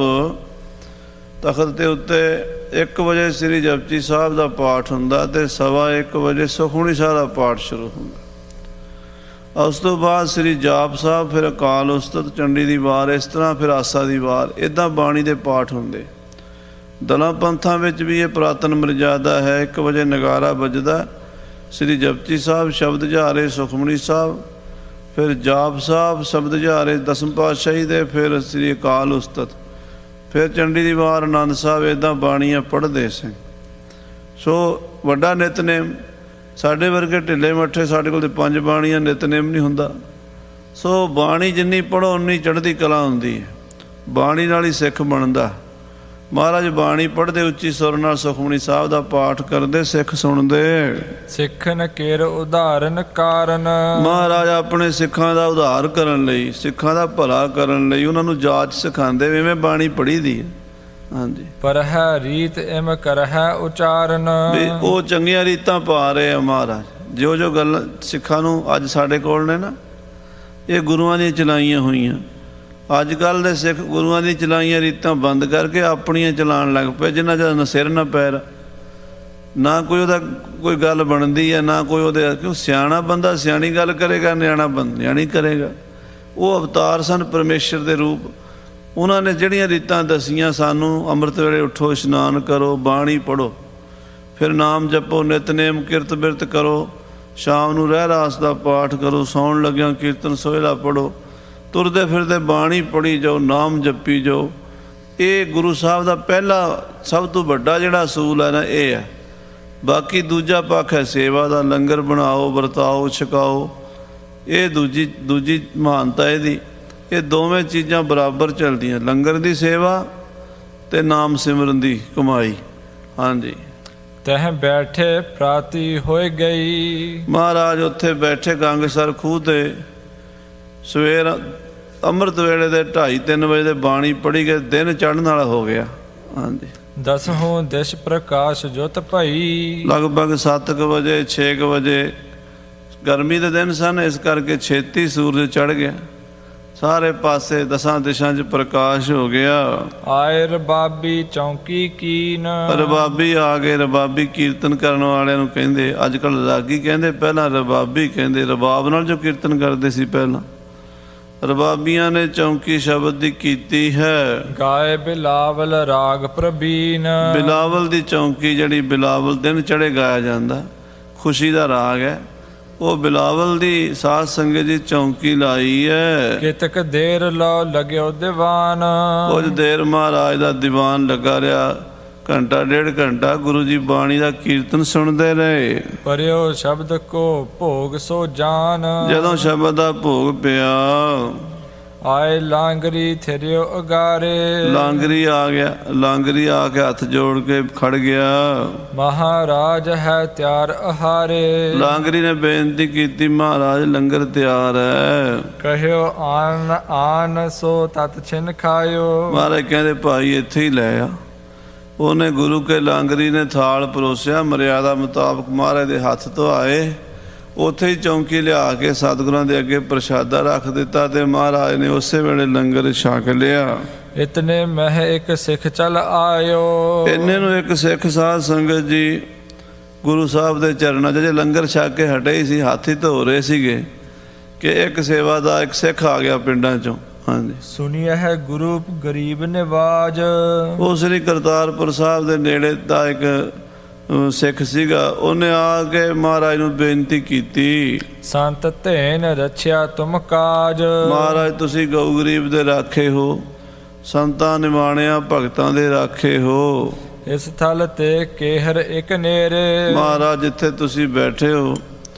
ਤਖਤ ਦੇ ਉੱਤੇ 1 ਵਜੇ ਸ੍ਰੀ ਜਪਜੀ ਸਾਹਿਬ ਦਾ ਪਾਠ ਹੁੰਦਾ ਅਤੇ 1:15 ਵਜੇ ਸੁਖਮਨੀ ਸਾਹਿਬ ਦਾ ਪਾਠ ਸ਼ੁਰੂ ਹੁੰਦਾ। ਉਸ ਤੋਂ ਬਾਅਦ ਸ੍ਰੀ ਜਾਪ ਸਾਹਿਬ, ਫਿਰ ਅਕਾਲ ਉਸਤਤ, ਚੰਡੀ ਦੀ ਵਾਰ, ਇਸ ਤਰ੍ਹਾਂ ਫਿਰ ਆਸਾ ਦੀ ਵਾਰ, ਇੱਦਾਂ ਬਾਣੀ ਦੇ ਪਾਠ ਹੁੰਦੇ। ਦਲਾਂ ਪੰਥਾਂ ਵਿੱਚ ਵੀ ਇਹ ਪੁਰਾਤਨ ਮਰਜ਼ਾਦਾ ਹੈ। 1 ਵਜੇ ਨਗਾਰਾ ਵੱਜਦਾ, ਸ੍ਰੀ ਜਪਜੀ ਸਾਹਿਬ, ਸ਼ਬਦ ਜਹਾਰੇ ਸੁਖਮਨੀ ਸਾਹਿਬ, ਫਿਰ ਜਾਪ ਸਾਹਿਬ, ਸ਼ਬਦ ਜਹਾਰੇ ਦਸਮ ਪਾਤਸ਼ਾਹੀ ਦੇ, ਫਿਰ ਸ੍ਰੀ ਅਕਾਲ ਉਸਤਤ, ਫਿਰ ਚੰਡੀ ਦੀ ਵਾਰ, ਆਨੰਦ ਸਾਹਿਬ, ਇੱਦਾਂ ਬਾਣੀਆਂ ਪੜ੍ਹਦੇ ਸੀ। ਸੋ ਵੱਡਾ ਨਿਤਨੇਮ। ਸਾਡੇ ਵਰਗੇ ਢਿੱਲੇ ਮੱਠੇ, ਸਾਡੇ ਕੋਲ ਤਾਂ 5 ਬਾਣੀਆਂ, ਨਿਤਨੇਮ ਨਹੀਂ ਹੁੰਦਾ। ਸੋ ਬਾਣੀ ਜਿੰਨੀ ਪੜ੍ਹੋ ਉਨੀ ਚੜ੍ਹਦੀ ਕਲਾ ਹੁੰਦੀ ਹੈ। ਬਾਣੀ ਨਾਲ ਹੀ ਸਿੱਖ ਬਣਦਾ। ਮਹਾਰਾਜ ਬਾਣੀ ਪੜ੍ਹਦੇ, ਉੱਚੀ ਸੁਰ ਨਾਲ ਸੁਖਮਨੀ ਸਾਹਿਬ ਦਾ ਪਾਠ ਕਰਦੇ, ਸਿੱਖ ਸੁਣਦੇ। ਸਿੱਖਨ ਕੇਰ ਉਦਾਹਰਨ ਕਾਰਨ। ਮਹਾਰਾਜ ਆਪਣੇ ਸਿੱਖਾਂ ਦਾ ਉਧਾਰ ਕਰਨ ਲਈ, ਸਿੱਖਾਂ ਦਾ ਭਲਾ ਕਰਨ ਲਈ ਉਹਨਾਂ ਨੂੰ ਜਾਚ ਸਿਖਾਉਂਦੇ, ਇਵੇਂ ਬਾਣੀ ਪੜ੍ਹੀ ਦੀ ਹੈ। ਹਾਂਜੀ। ਪਰ ਹੈ ਰੀਤ ਇਮ ਕਰ ਹੈ ਉਚਾਰਨ। ਵੀ ਉਹ ਚੰਗੀਆਂ ਰੀਤਾਂ ਪਾ ਰਹੇ ਆ ਮਹਾਰਾਜ। ਜੋ ਜੋ ਗੱਲ ਸਿੱਖਾਂ ਨੂੰ ਅੱਜ ਸਾਡੇ ਕੋਲ ਨੇ ਨਾ, ਇਹ ਗੁਰੂਆਂ ਦੀਆਂ ਚਲਾਈਆਂ ਹੋਈਆਂ। ਅੱਜ ਕੱਲ੍ਹ ਦੇ ਸਿੱਖ ਗੁਰੂਆਂ ਦੀਆਂ ਚਲਾਈਆਂ ਰੀਤਾਂ ਬੰਦ ਕਰਕੇ ਆਪਣੀਆਂ ਚਲਾਉਣ ਲੱਗ ਪਏ, ਜਿਨ੍ਹਾਂ ਦਾ ਨਾ ਸਿਰ ਨਾ ਪੈਰ, ਨਾ ਕੋਈ ਉਹਦਾ ਕੋਈ ਗੱਲ ਬਣਦੀ ਹੈ, ਨਾ ਕੋਈ ਉਹਦੇ। ਕਿਉਂ? ਸਿਆਣਾ ਬੰਦਾ ਸਿਆਣੀ ਗੱਲ ਕਰੇਗਾ, ਨਿਆਣਾ ਬੰਦਾ ਨਿਆਣੀ ਕਰੇਗਾ। ਉਹ ਅਵਤਾਰ ਸਨ ਪਰਮੇਸ਼ਰ ਦੇ ਰੂਪ। ਉਹਨਾਂ ਨੇ ਜਿਹੜੀਆਂ ਰੀਤਾਂ ਦਸੀਆਂ ਸਾਨੂੰ, ਅੰਮ੍ਰਿਤ ਵੇਲੇ ਉੱਠੋ, ਇਸ਼ਨਾਨ ਕਰੋ, ਬਾਣੀ ਪੜ੍ਹੋ, ਫਿਰ ਨਾਮ ਜਪੋ, ਨਿਤਨੇਮ ਕਿਰਤ ਬਿਰਤ ਕਰੋ, ਸ਼ਾਮ ਨੂੰ ਰਹਿਰਾਸ ਦਾ ਪਾਠ ਕਰੋ, ਸੌਣ ਲੱਗਿਆ ਕੀਰਤਨ ਸੋਹਿਲਾ ਪੜ੍ਹੋ, ਤੁਰਦੇ ਫਿਰਦੇ ਬਾਣੀ ਪੜ੍ਹੀ ਜਾਓ, ਨਾਮ ਜਪੀ ਜਾਓ। ਇਹ ਗੁਰੂ ਸਾਹਿਬ ਦਾ ਪਹਿਲਾ ਸਭ ਤੋਂ ਵੱਡਾ ਜਿਹੜਾ ਅਸੂਲ ਹੈ ਨਾ, ਇਹ ਹੈ। ਬਾਕੀ ਦੂਜਾ ਪੱਖ ਹੈ ਸੇਵਾ ਦਾ। ਲੰਗਰ ਬਣਾਓ, ਵਰਤਾਓ, ਛਕਾਓ, ਇਹ ਦੂਜੀ ਮਹਾਨਤਾ ਇਹਦੀ। ਇਹ ਦੋਵੇਂ ਚੀਜ਼ਾਂ ਬਰਾਬਰ ਚੱਲਦੀਆਂ, ਲੰਗਰ ਦੀ ਸੇਵਾ ਅਤੇ ਨਾਮ ਸਿਮਰਨ ਦੀ ਕਮਾਈ। ਹਾਂਜੀ। ਤਹ ਬੈਠੇ ਪ੍ਰਾਤੀ ਹੋਏ ਗਈ। ਮਹਾਰਾਜ ਉੱਥੇ ਬੈਠੇ ਗੰਗਸਰ ਖੂਹ 'ਤੇ, ਸਵੇਰ ਅੰਮ੍ਰਿਤ ਵੇਲੇ ਦੇ 2:30-3 ਵਜੇ ਦੇ ਬਾਣੀ ਪੜ੍ਹੀ ਗਏ, ਦਿਨ ਚੜ੍ਹਨ ਵਾਲਾ ਹੋ ਗਿਆ। ਹਾਂਜੀ। ਦਸਹੋਂ ਦਿਸ਼ ਪ੍ਰਕਾਸ਼ ਜੁਤ ਭਈ। ਲਗਭਗ 7 ਵਜੇ 6 ਵਜੇ, ਗਰਮੀ ਦੇ ਦਿਨ ਸਨ, ਇਸ ਕਰਕੇ ਛੇਤੀ ਸੂਰਜ ਚੜ੍ਹ ਗਿਆ। ਸਾਰੇ ਪਾਸੇ 10 ਦਿਸ਼ਾਂ 'ਚ ਪ੍ਰਕਾਸ਼ ਹੋ ਗਿਆ। ਆਏ ਰਬਾਬੀ ਚੌਂਕੀ ਕੀਨ। ਰਬਾਬੀ ਆ ਗਏ। ਰਬਾਬੀ ਕੀਰਤਨ ਕਰਨ ਵਾਲਿਆਂ ਨੂੰ ਕਹਿੰਦੇ, ਅੱਜ ਕੱਲ੍ਹ ਰਾਗੀ ਕਹਿੰਦੇ, ਪਹਿਲਾਂ ਰਬਾਬੀ ਕਹਿੰਦੇ। ਰਬਾਬ ਨਾਲ ਜੋ ਕੀਰਤਨ ਕਰਦੇ ਸੀ ਪਹਿਲਾਂ, ਰਬਾਬੀਆਂ ਨੇ ਚੌਂਕੀ ਸ਼ਬਦ ਦੀ ਕੀਤੀ ਹੈ। ਗਾਏ ਬਿਲਾਵਲ ਰਾਗ ਪ੍ਰਬੀਨ। ਬਿਲਾਵਲ ਦੀ ਚੌਂਕੀ, ਜਿਹੜੀ ਬਿਲਾਵਲ ਦਿਨ ਚੜ੍ਹੇ ਗਾਇਆ ਜਾਂਦਾ, ਖੁਸ਼ੀ ਦਾ ਰਾਗ ਹੈ, ਉਹ ਬਿਲਾਵਲ ਦੀ ਸਾਧ ਸੰਗਤ ਦੀ ਚੌਂਕੀ ਲਾਈ ਹੈ। ਕਿਤਕ ਦੇਰ ਲਓ ਲਗਿਓ ਦੀਵਾਨ। ਕੁਝ ਦੇਰ ਮਹਾਰਾਜ ਦਾ ਦੀਵਾਨ ਲੱਗਾ ਰਿਹਾ, ਘੰਟਾ 1.5 ਘੰਟਾ ਗੁਰੂ ਜੀ ਬਾਣੀ ਦਾ ਕੀਰਤਨ ਸੁਣਦੇ ਰਹੇ। ਪਰਿਓ ਸ਼ਬਦ ਕੋ ਭੋਗ ਸੋ ਜਾਨ। ਜਦੋਂ ਸ਼ਬਦ ਦਾ ਭੋਗ ਪਿਆ, ਆਏ ਲਾਂਗਰੀ ਥਿਰਿਓ ਅਗਾਰੇ। ਲਾਂਗਰੀ ਆ ਗਿਆ। ਲਾਂਗਰੀ ਆ ਕੇ ਹੱਥ ਜੋੜ ਕੇ ਖੜ ਗਿਆ। ਮਹਾਰਾਜ ਹੈ ਤਿਆਰ ਆਹਾਰੇ। ਲਾਂਗਰੀ ਨੇ ਬੇਨਤੀ ਕੀਤੀ, ਮਹਾਰਾਜ ਲੰਗਰ ਤਿਆਰ ਹੈ। ਕਹਿਓ ਆਨ ਆਨ ਸੋ ਤਤ ਛਿਨ ਖਾਇਓ। ਮਹਾਰਾਜ ਕਹਿੰਦੇ ਭਾਈ ਇੱਥੇ ਹੀ ਲੈ ਆ। ਉਹਨੇ ਗੁਰੂ ਕੇ ਲਾਂਗਰੀ ਨੇ ਥਾਲ ਪਰੋਸਿਆ, ਮਰਿਆਦਾ ਮੁਤਾਬਕ ਮਹਾਰਾਜ ਦੇ ਹੱਥ ਧੁਆਏ, ਉੱਥੇ ਹੀ ਚੌਂਕੀ ਲਿਆ ਕੇ ਸਤਿਗੁਰਾਂ ਦੇ ਅੱਗੇ ਪ੍ਰਸ਼ਾਦਾ ਰੱਖ ਦਿੱਤਾ ਤੇ ਮਹਾਰਾਜ ਨੇ ਉਸੇ ਵੇਲੇ ਲੰਗਰ ਛਕ ਲਿਆ। ਇਤਨੇ ਮਹਿ ਇੱਕ ਸਿੱਖ ਚਲ ਆਇਓ। ਇੰਨੇ ਨੂੰ ਇੱਕ ਸਿੱਖ ਸਾਧ ਸੰਗਤ ਜੀ ਗੁਰੂ ਸਾਹਿਬ ਦੇ ਚਰਨਾਂ 'ਚ, ਜੇ ਲੰਗਰ ਛਕ ਕੇ ਹਟੇ ਹੀ ਸੀ, ਹੱਥ ਹੀ ਧੋ ਰਹੇ ਸੀਗੇ, ਕਿ ਇੱਕ ਸੇਵਾ ਦਾ ਇੱਕ ਸਿੱਖ ਆ ਗਿਆ ਪਿੰਡਾਂ 'ਚੋਂ। ਹਾਂਜੀ। ਸੁਣਿਆ ਹੈ ਗੁਰੂ ਗਰੀਬ ਨਿਵਾਜ। ਉਹ ਸ੍ਰੀ ਕਰਤਾਰਪੁਰ ਸਾਹਿਬ ਦੇ ਨੇੜੇ ਦਾ ਇੱਕ ਸਿੱਖ ਸੀਗਾ। ਉਹਨੇ ਆ ਕੇ ਮਹਾਰਾਜ ਨੂੰ ਬੇਨਤੀ ਕੀਤੀ, ਸੰਤ ਧੇਨ ਰਛਿਆ ਤੁਮ ਕਾਜ। ਮਹਾਰਾਜ ਤੁਸੀਂ ਗਊ ਗਰੀਬ ਦੇ ਰਾਖੇ ਹੋ, ਸੰਤਾਂ ਨਿਮਾਣਿਆਂ ਭਗਤਾਂ ਦੇ ਰਾਖੇ ਹੋ। ਇਸ ਥਲ ਤੇ ਕੇਹਰ ਇੱਕ ਨੇਰੇ। ਮਹਾਰਾਜ ਜਿੱਥੇ ਤੁਸੀਂ ਬੈਠੇ ਹੋ,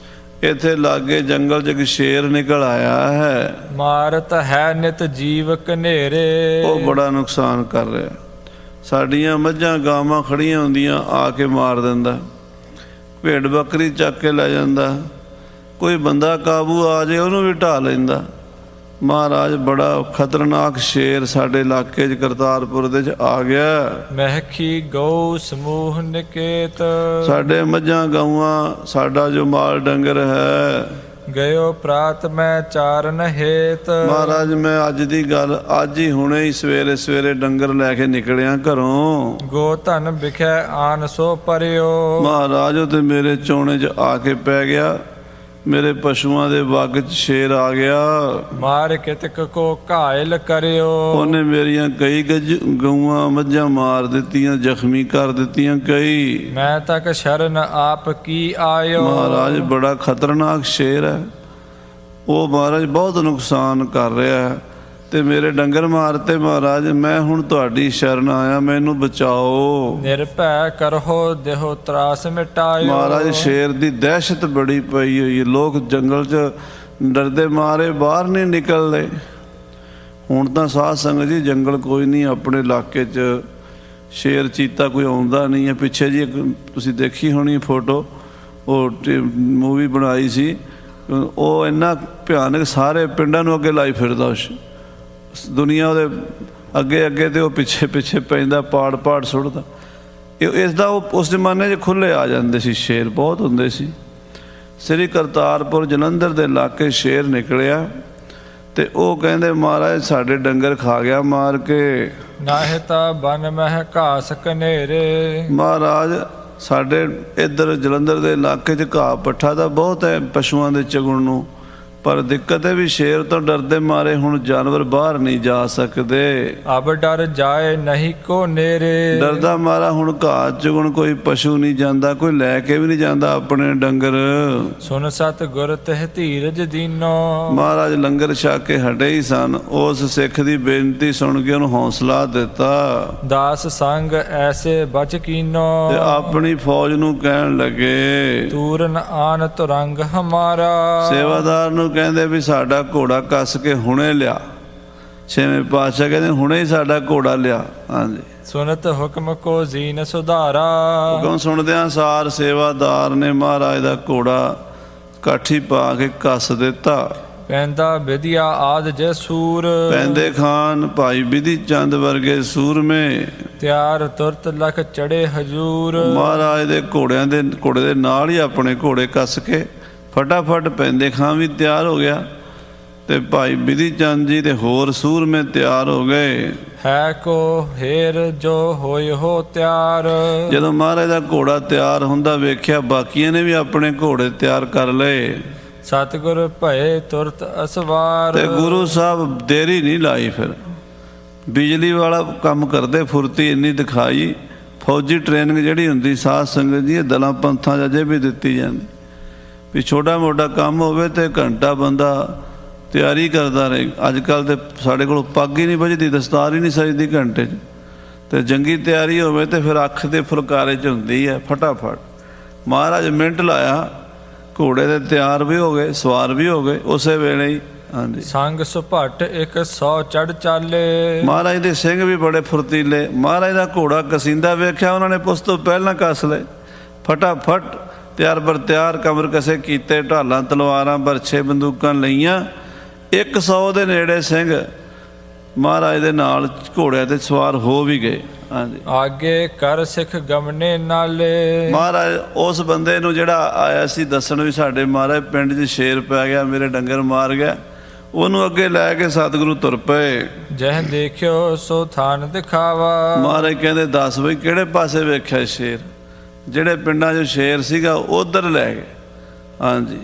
ਇੱਥੇ ਲਾਗੇ ਜੰਗਲ 'ਚ ਇੱਕ ਸ਼ੇਰ ਨਿਕਲ ਆਇਆ ਹੈ। ਮਾਰਤ ਹੈ ਨਿਤ ਜੀਵ ਕਨੇਰੇ। ਉਹ ਬੜਾ ਨੁਕਸਾਨ ਕਰ ਰਿਹਾ। ਸਾਡੀਆਂ ਮੱਝਾਂ ਗਾਵਾਂ ਖੜੀਆਂ ਹੁੰਦੀਆਂ, ਆ ਕੇ ਮਾਰ ਦਿੰਦਾ। ਭੇਡ ਬੱਕਰੀ ਚੱਕ ਕੇ ਲੈ ਜਾਂਦਾ। ਕੋਈ ਬੰਦਾ ਕਾਬੂ ਆ ਜਾਏ, ਉਹਨੂੰ ਵੀ ਢਾਹ ਲੈਂਦਾ। ਮਹਾਰਾਜ ਬੜਾ ਖਤਰਨਾਕ ਸ਼ੇਰ ਸਾਡੇ ਇਲਾਕੇ 'ਚ ਕਰਤਾਰਪੁਰ ਦੇ 'ਚ ਆ ਗਿਆ। ਮਹਿਖੀ ਗਊ ਸਮੂਹ ਨਿਕੇਤ। ਸਾਡੇ ਮੱਝਾਂ ਗਊਆਂ, ਸਾਡਾ ਜੋ ਮਾਲ ਡੰਗਰ ਹੈ, ਗਇਓ ਪ੍ਰਾਤ ਮੈਂ ਚਾਰਨ ਹੇਤ। ਮਹਾਰਾਜ ਮੈਂ ਅੱਜ ਦੀ ਗੱਲ ਅੱਜ ਹੀ ਹੁਣੇ ਹੀ ਸਵੇਰੇ ਸਵੇਰੇ ਡੰਗਰ ਲੈ ਕੇ ਨਿਕਲਿਆ ਘਰੋਂ। ਗੋ ਧਨ ਵਿਖੈ ਆਨ ਸੋ ਪਰਿਓ। ਮਹਾਰਾਜ ਉਹ ਤੇ ਮੇਰੇ ਚੋਣੇ 'ਚ ਆ ਕੇ ਪੈ ਗਿਆ, ਮੇਰੇ ਪਸ਼ੂਆਂ ਦੇ ਵੱਗ 'ਚ ਸ਼ੇਰ ਆ ਗਿਆ। ਮਾਰ ਕਿਤਕ ਕੋ ਘਾਇਲ ਕਰਿਓ। ਉਹਨੇ ਮੇਰੀਆਂ ਕਈ ਗਊਆਂ ਮੱਝਾਂ ਮਾਰ ਦਿੱਤੀਆਂ, ਜ਼ਖਮੀ ਕਰ ਦਿੱਤੀਆਂ ਕਈ। ਮੈਂ ਤੱਕ ਸ਼ਰਨ ਆਪ ਕੀ ਆਇਓ। ਮਹਾਰਾਜ ਬੜਾ ਖਤਰਨਾਕ ਸ਼ੇਰ ਹੈ ਉਹ, ਮਹਾਰਾਜ ਬਹੁਤ ਨੁਕਸਾਨ ਕਰ ਰਿਹਾ ਹੈ ਤੇ ਮੇਰੇ ਡੰਗਰ ਮਾਰਤੇ। ਮਹਾਰਾਜ ਮੈਂ ਹੁਣ ਤੁਹਾਡੀ ਸ਼ਰਨ ਆਇਆ, ਮੈਨੂੰ ਬਚਾਓ। ਨਿਰਭੈ ਕਰਹੁ ਦੇਹੁ ਤਰਾਸ ਮਿਟਾਇਓ। ਮਹਾਰਾਜ ਸ਼ੇਰ ਦੀ ਦਹਿਸ਼ਤ ਬੜੀ ਪਈ ਹੋਈ ਹੈ, ਲੋਕ ਜੰਗਲ 'ਚ ਡਰਦੇ ਮਾਰੇ ਬਾਹਰ ਨਹੀਂ ਨਿਕਲਦੇ। ਹੁਣ ਤਾਂ ਸਾਧ ਸੰਗਤ ਜੀ ਜੰਗਲ ਕੋਈ ਨਹੀਂ, ਆਪਣੇ ਇਲਾਕੇ 'ਚ ਸ਼ੇਰ ਚੀਤਾ ਕੋਈ ਆਉਂਦਾ ਨਹੀਂ ਹੈ। ਪਿੱਛੇ ਜੀ ਇੱਕ ਤੁਸੀਂ ਦੇਖੀ ਹੋਣੀ ਫੋਟੋ, ਉਹ ਮੂਵੀ ਬਣਾਈ ਸੀ, ਉਹ ਇੰਨਾ ਭਿਆਨਕ ਸਾਰੇ ਪਿੰਡਾਂ ਨੂੰ ਅੱਗੇ ਲਾਈ ਫਿਰਦਾ ਉਸ ਦੁਨੀਆ ਉਹਦੇ ਅੱਗੇ ਅੱਗੇ ਤੇ ਉਹ ਪਿੱਛੇ ਪਿੱਛੇ ਪੈਂਦਾ, ਪਾੜ ਪਾੜ ਸੁੱਟਦਾ। ਇਸ ਦਾ ਉਹ ਉਸ ਜ਼ਮਾਨੇ 'ਚ ਖੁੱਲ੍ਹੇ ਆ ਜਾਂਦੇ ਸੀ, ਸ਼ੇਰ ਬਹੁਤ ਹੁੰਦੇ ਸੀ। ਸ੍ਰੀ ਕਰਤਾਰਪੁਰ ਜਲੰਧਰ ਦੇ ਇਲਾਕੇ ਸ਼ੇਰ ਨਿਕਲਿਆ ਤੇ ਉਹ ਕਹਿੰਦੇ ਮਹਾਰਾਜ ਸਾਡੇ ਡੰਗਰ ਖਾ ਗਿਆ ਮਾਰ ਕੇ। ਨਾਹਿ ਤਾ ਬਨ ਮਹਿ ਘਾਸ ਕਨੇਰੇ। ਮਹਾਰਾਜ ਸਾਡੇ ਇੱਧਰ ਜਲੰਧਰ ਦੇ ਇਲਾਕੇ 'ਚ ਘਾਹ ਪੱਠਾ ਤਾਂ ਬਹੁਤ ਹੈ ਪਸ਼ੂਆਂ ਦੇ ਚਗਣ ਨੂੰ, ਪਰ ਦਿੱਕਤ ਹੈ ਵੀ ਸ਼ੇਰ ਤੋਂ ਡਰਦੇ ਮਾਰੇ ਹੁਣ ਜਾਨਵਰ ਬਾਹਰ ਨਹੀਂ ਜਾ ਸਕਦੇ। ਅਬ ਡਰ ਜਾਏ ਨਹੀਂ ਕੋ ਨੇਰੇ। ਡਰਦਾ ਮਾਰਾ ਹੁਣ ਘਾਹ ਚੁਗਣ ਕੋਈ ਪਸ਼ੂ ਨਹੀਂ ਜਾਂਦਾ, ਕੋਈ ਲੈ ਕੇ ਵੀ ਨਹੀਂ ਜਾਂਦਾ ਆਪਣੇ ਡੰਗਰ। ਸੁਨ ਸਤ ਗੁਰ ਤਿਹ ਧੀਰਜ ਦੀਨੋ। ਮਹਾਰਾਜ ਲੰਗਰ ਛਕ ਕੇ ਹਟੇ ਹੀ ਸਨ, ਉਸ ਸਿੱਖ ਦੀ ਬੇਨਤੀ ਸੁਣ ਕੇ ਉਹਨੂੰ ਹੌਸਲਾ ਦਿੱਤਾ। ਦਾਸ ਸੰਗ ਐਸੇ ਬਚ ਕੀਨੋ। ਤੇ ਆਪਣੀ ਫੌਜ ਨੂੰ ਕਹਿਣ ਲੱਗੇ ਤੂਰਨ ਆਨ ਤੁਰੰਗ ਹਮਾਰਾ। ਸੇਵਾਦਾਰ ਨੂੰ ਕਹਿੰਦੇ ਵੀ ਸਾਡਾ ਘੋੜਾ ਕੱਸ ਕੇ ਹੁਣੇ ਲਿਆ। ਛੇਵੇਂ ਪਾਤਸ਼ਾਹ ਕਹਿੰਦੇ ਹੁਣੇ ਹੀ ਸਾਡਾ ਘੋੜਾ ਲਿਆ। ਹਾਂਜੀ, ਸੁਨਤ ਹੁਕਮ ਕੋ ਜ਼ੀਨ ਸੁਧਾਰਾ। ਹੁਕਮ ਸੁਣਦਿਆਂ ਸਾਰ ਸੇਵਾਦਾਰ ਨੇ ਮਹਾਰਾਜ ਦਾ ਘੋੜਾ ਕਾਠੀ ਪਾ ਕੇ ਕੱਸ ਦਿੱਤਾ। ਪੈਂਦਾ ਵਿਦਿਆ ਆਦ ਜੈ ਸੂਰ। ਪੈਂਦੇ ਖਾਨ ਭਾਈ ਬਿਧੀ ਚੰਦ ਵਰਗੇ ਸੂਰਮੇ ਤਿਆਰ ਤੁਰਤ ਲਖ ਚੜੇ ਹਜੂਰ। ਮਹਾਰਾਜ ਦੇ ਘੋੜੇ ਦੇ ਨਾਲ ਹੀ ਆਪਣੇ ਘੋੜੇ ਕੱਸ ਕੇ ਫਟਾਫਟ ਪੈਂਦੇ ਖਾਂ ਵੀ ਤਿਆਰ ਹੋ ਗਿਆ ਤੇ ਭਾਈ ਬਿਧੀ ਚੰਦ ਜੀ ਤੇ ਹੋਰ ਸੂਰਮੇ ਤਿਆਰ ਹੋ ਗਏ। ਹੈ ਕੋ ਹੇਰ ਜੋ ਹੋਇ ਹੋ ਤਿਆਰ। ਜਦੋਂ ਮਹਾਰਾਜ ਦਾ ਘੋੜਾ ਤਿਆਰ ਹੁੰਦਾ ਵੇਖਿਆ, ਬਾਕੀਆਂ ਨੇ ਵੀ ਆਪਣੇ ਘੋੜੇ ਤਿਆਰ ਕਰ ਲਏ। ਸਤਿਗੁਰ ਭਏ ਤੁਰਤ ਅਸਵਾਰ। ਤੇ ਗੁਰੂ ਸਾਹਿਬ ਦੇਰੀ ਨਹੀਂ ਲਾਈ, ਫਿਰ ਬਿਜਲੀ ਵਾਲਾ ਕੰਮ ਕਰਦੇ, ਫੁਰਤੀ ਇੰਨੀ ਦਿਖਾਈ। ਫੌਜੀ ਟ੍ਰੇਨਿੰਗ ਜਿਹੜੀ ਹੁੰਦੀ ਸਾਧ ਸੰਗਤ ਜੀ, ਇਹ ਦਲਾਂ ਪੰਥਾਂ 'ਚ ਅਜੇ ਵੀ ਦਿੱਤੀ ਜਾਂਦੀ ਵੀ ਛੋਟਾ ਮੋਟਾ ਕੰਮ ਹੋਵੇ ਤੇ ਘੰਟਾ ਬੰਦਾ ਤਿਆਰੀ ਕਰਦਾ ਰਹੇ। ਅੱਜ ਕੱਲ੍ਹ ਤੇ ਸਾਡੇ ਕੋਲ ਪੱਗ ਹੀ ਨਹੀਂ ਵੱਜਦੀ, ਦਸਤਾਰ ਹੀ ਨਹੀਂ ਸਜਦੀ ਘੰਟੇ 'ਚ। ਤੇ ਜੰਗੀ ਤਿਆਰੀ ਹੋਵੇ ਤੇ ਫਿਰ ਅੱਖ ਦੇ ਫੁਲਕਾਰੇ 'ਚ ਹੁੰਦੀ ਹੈ ਫਟਾਫਟ। ਮਹਾਰਾਜ ਮਿੰਟ ਲਾਇਆ, ਘੋੜੇ ਦੇ ਤਿਆਰ ਵੀ ਹੋ ਗਏ, ਸਵਾਰ ਵੀ ਹੋ ਗਏ ਉਸੇ ਵੇਲੇ ਹੀ। ਹਾਂਜੀ, ਸੰਗ ਸੁਭਟ 100 ਚੜ ਚਾਲੇ। ਮਹਾਰਾਜ ਦੇ ਸਿੰਘ ਵੀ ਬੜੇ ਫੁਰਤੀਲੇ। ਮਹਾਰਾਜ ਦਾ ਘੋੜਾ ਕਸੀਂਦਾ ਵੇਖਿਆ, ਉਹਨਾਂ ਨੇ ਉਸ ਤੋਂ ਪਹਿਲਾਂ ਕੱਸ ਲਏ। ਫਟਾਫਟ ਤਿਆਰ ਬਰ ਤਿਆਰ ਕਮਰ ਕਸੇ ਕੀਤੇ, ਢਾਲਾਂ ਤਲਵਾਰਾਂ ਬਰਛੇ ਬੰਦੂਕਾਂ ਲਈਆਂ। 100 ਦੇ ਨੇੜੇ ਸਿੰਘ ਮਹਾਰਾਜ ਦੇ ਨਾਲ ਘੋੜਿਆਂ ਤੇ ਸਵਾਰ ਹੋ ਵੀ ਗਏ। ਹਾਂਜੀ, ਆਗੇ ਕਰ ਸਿੱਖ ਗਮਨੇ ਨਾਲੇ। ਮਹਾਰਾਜ ਉਸ ਬੰਦੇ ਨੂੰ ਜਿਹੜਾ ਆਇਆ ਸੀ ਦੱਸਣ ਵੀ ਸਾਡੇ ਮਹਾਰਾਜ ਪਿੰਡ 'ਚ ਸ਼ੇਰ ਪੈ ਗਿਆ, ਮੇਰੇ ਡੰਗਰ ਮਾਰ ਗਿਆ, ਉਹਨੂੰ ਅੱਗੇ ਲੈ ਕੇ ਸਤਿਗੁਰੂ ਤੁਰ ਪਏ। ਜਹ ਦੇਖਿਓ ਸੋ ਥਾਨ ਦਿਖਾਵਾ। ਮਹਾਰਾਜ ਕਹਿੰਦੇ ਦੱਸ ਬਈ ਕਿਹੜੇ ਪਾਸੇ ਵੇਖਿਆ ਸ਼ੇਰ? ਜਿਹੜੇ ਪਿੰਡਾਂ 'ਚ ਸ਼ੇਰ ਸੀਗਾ ਉਧਰ ਲੈ ਗਏ। ਹਾਂਜੀ,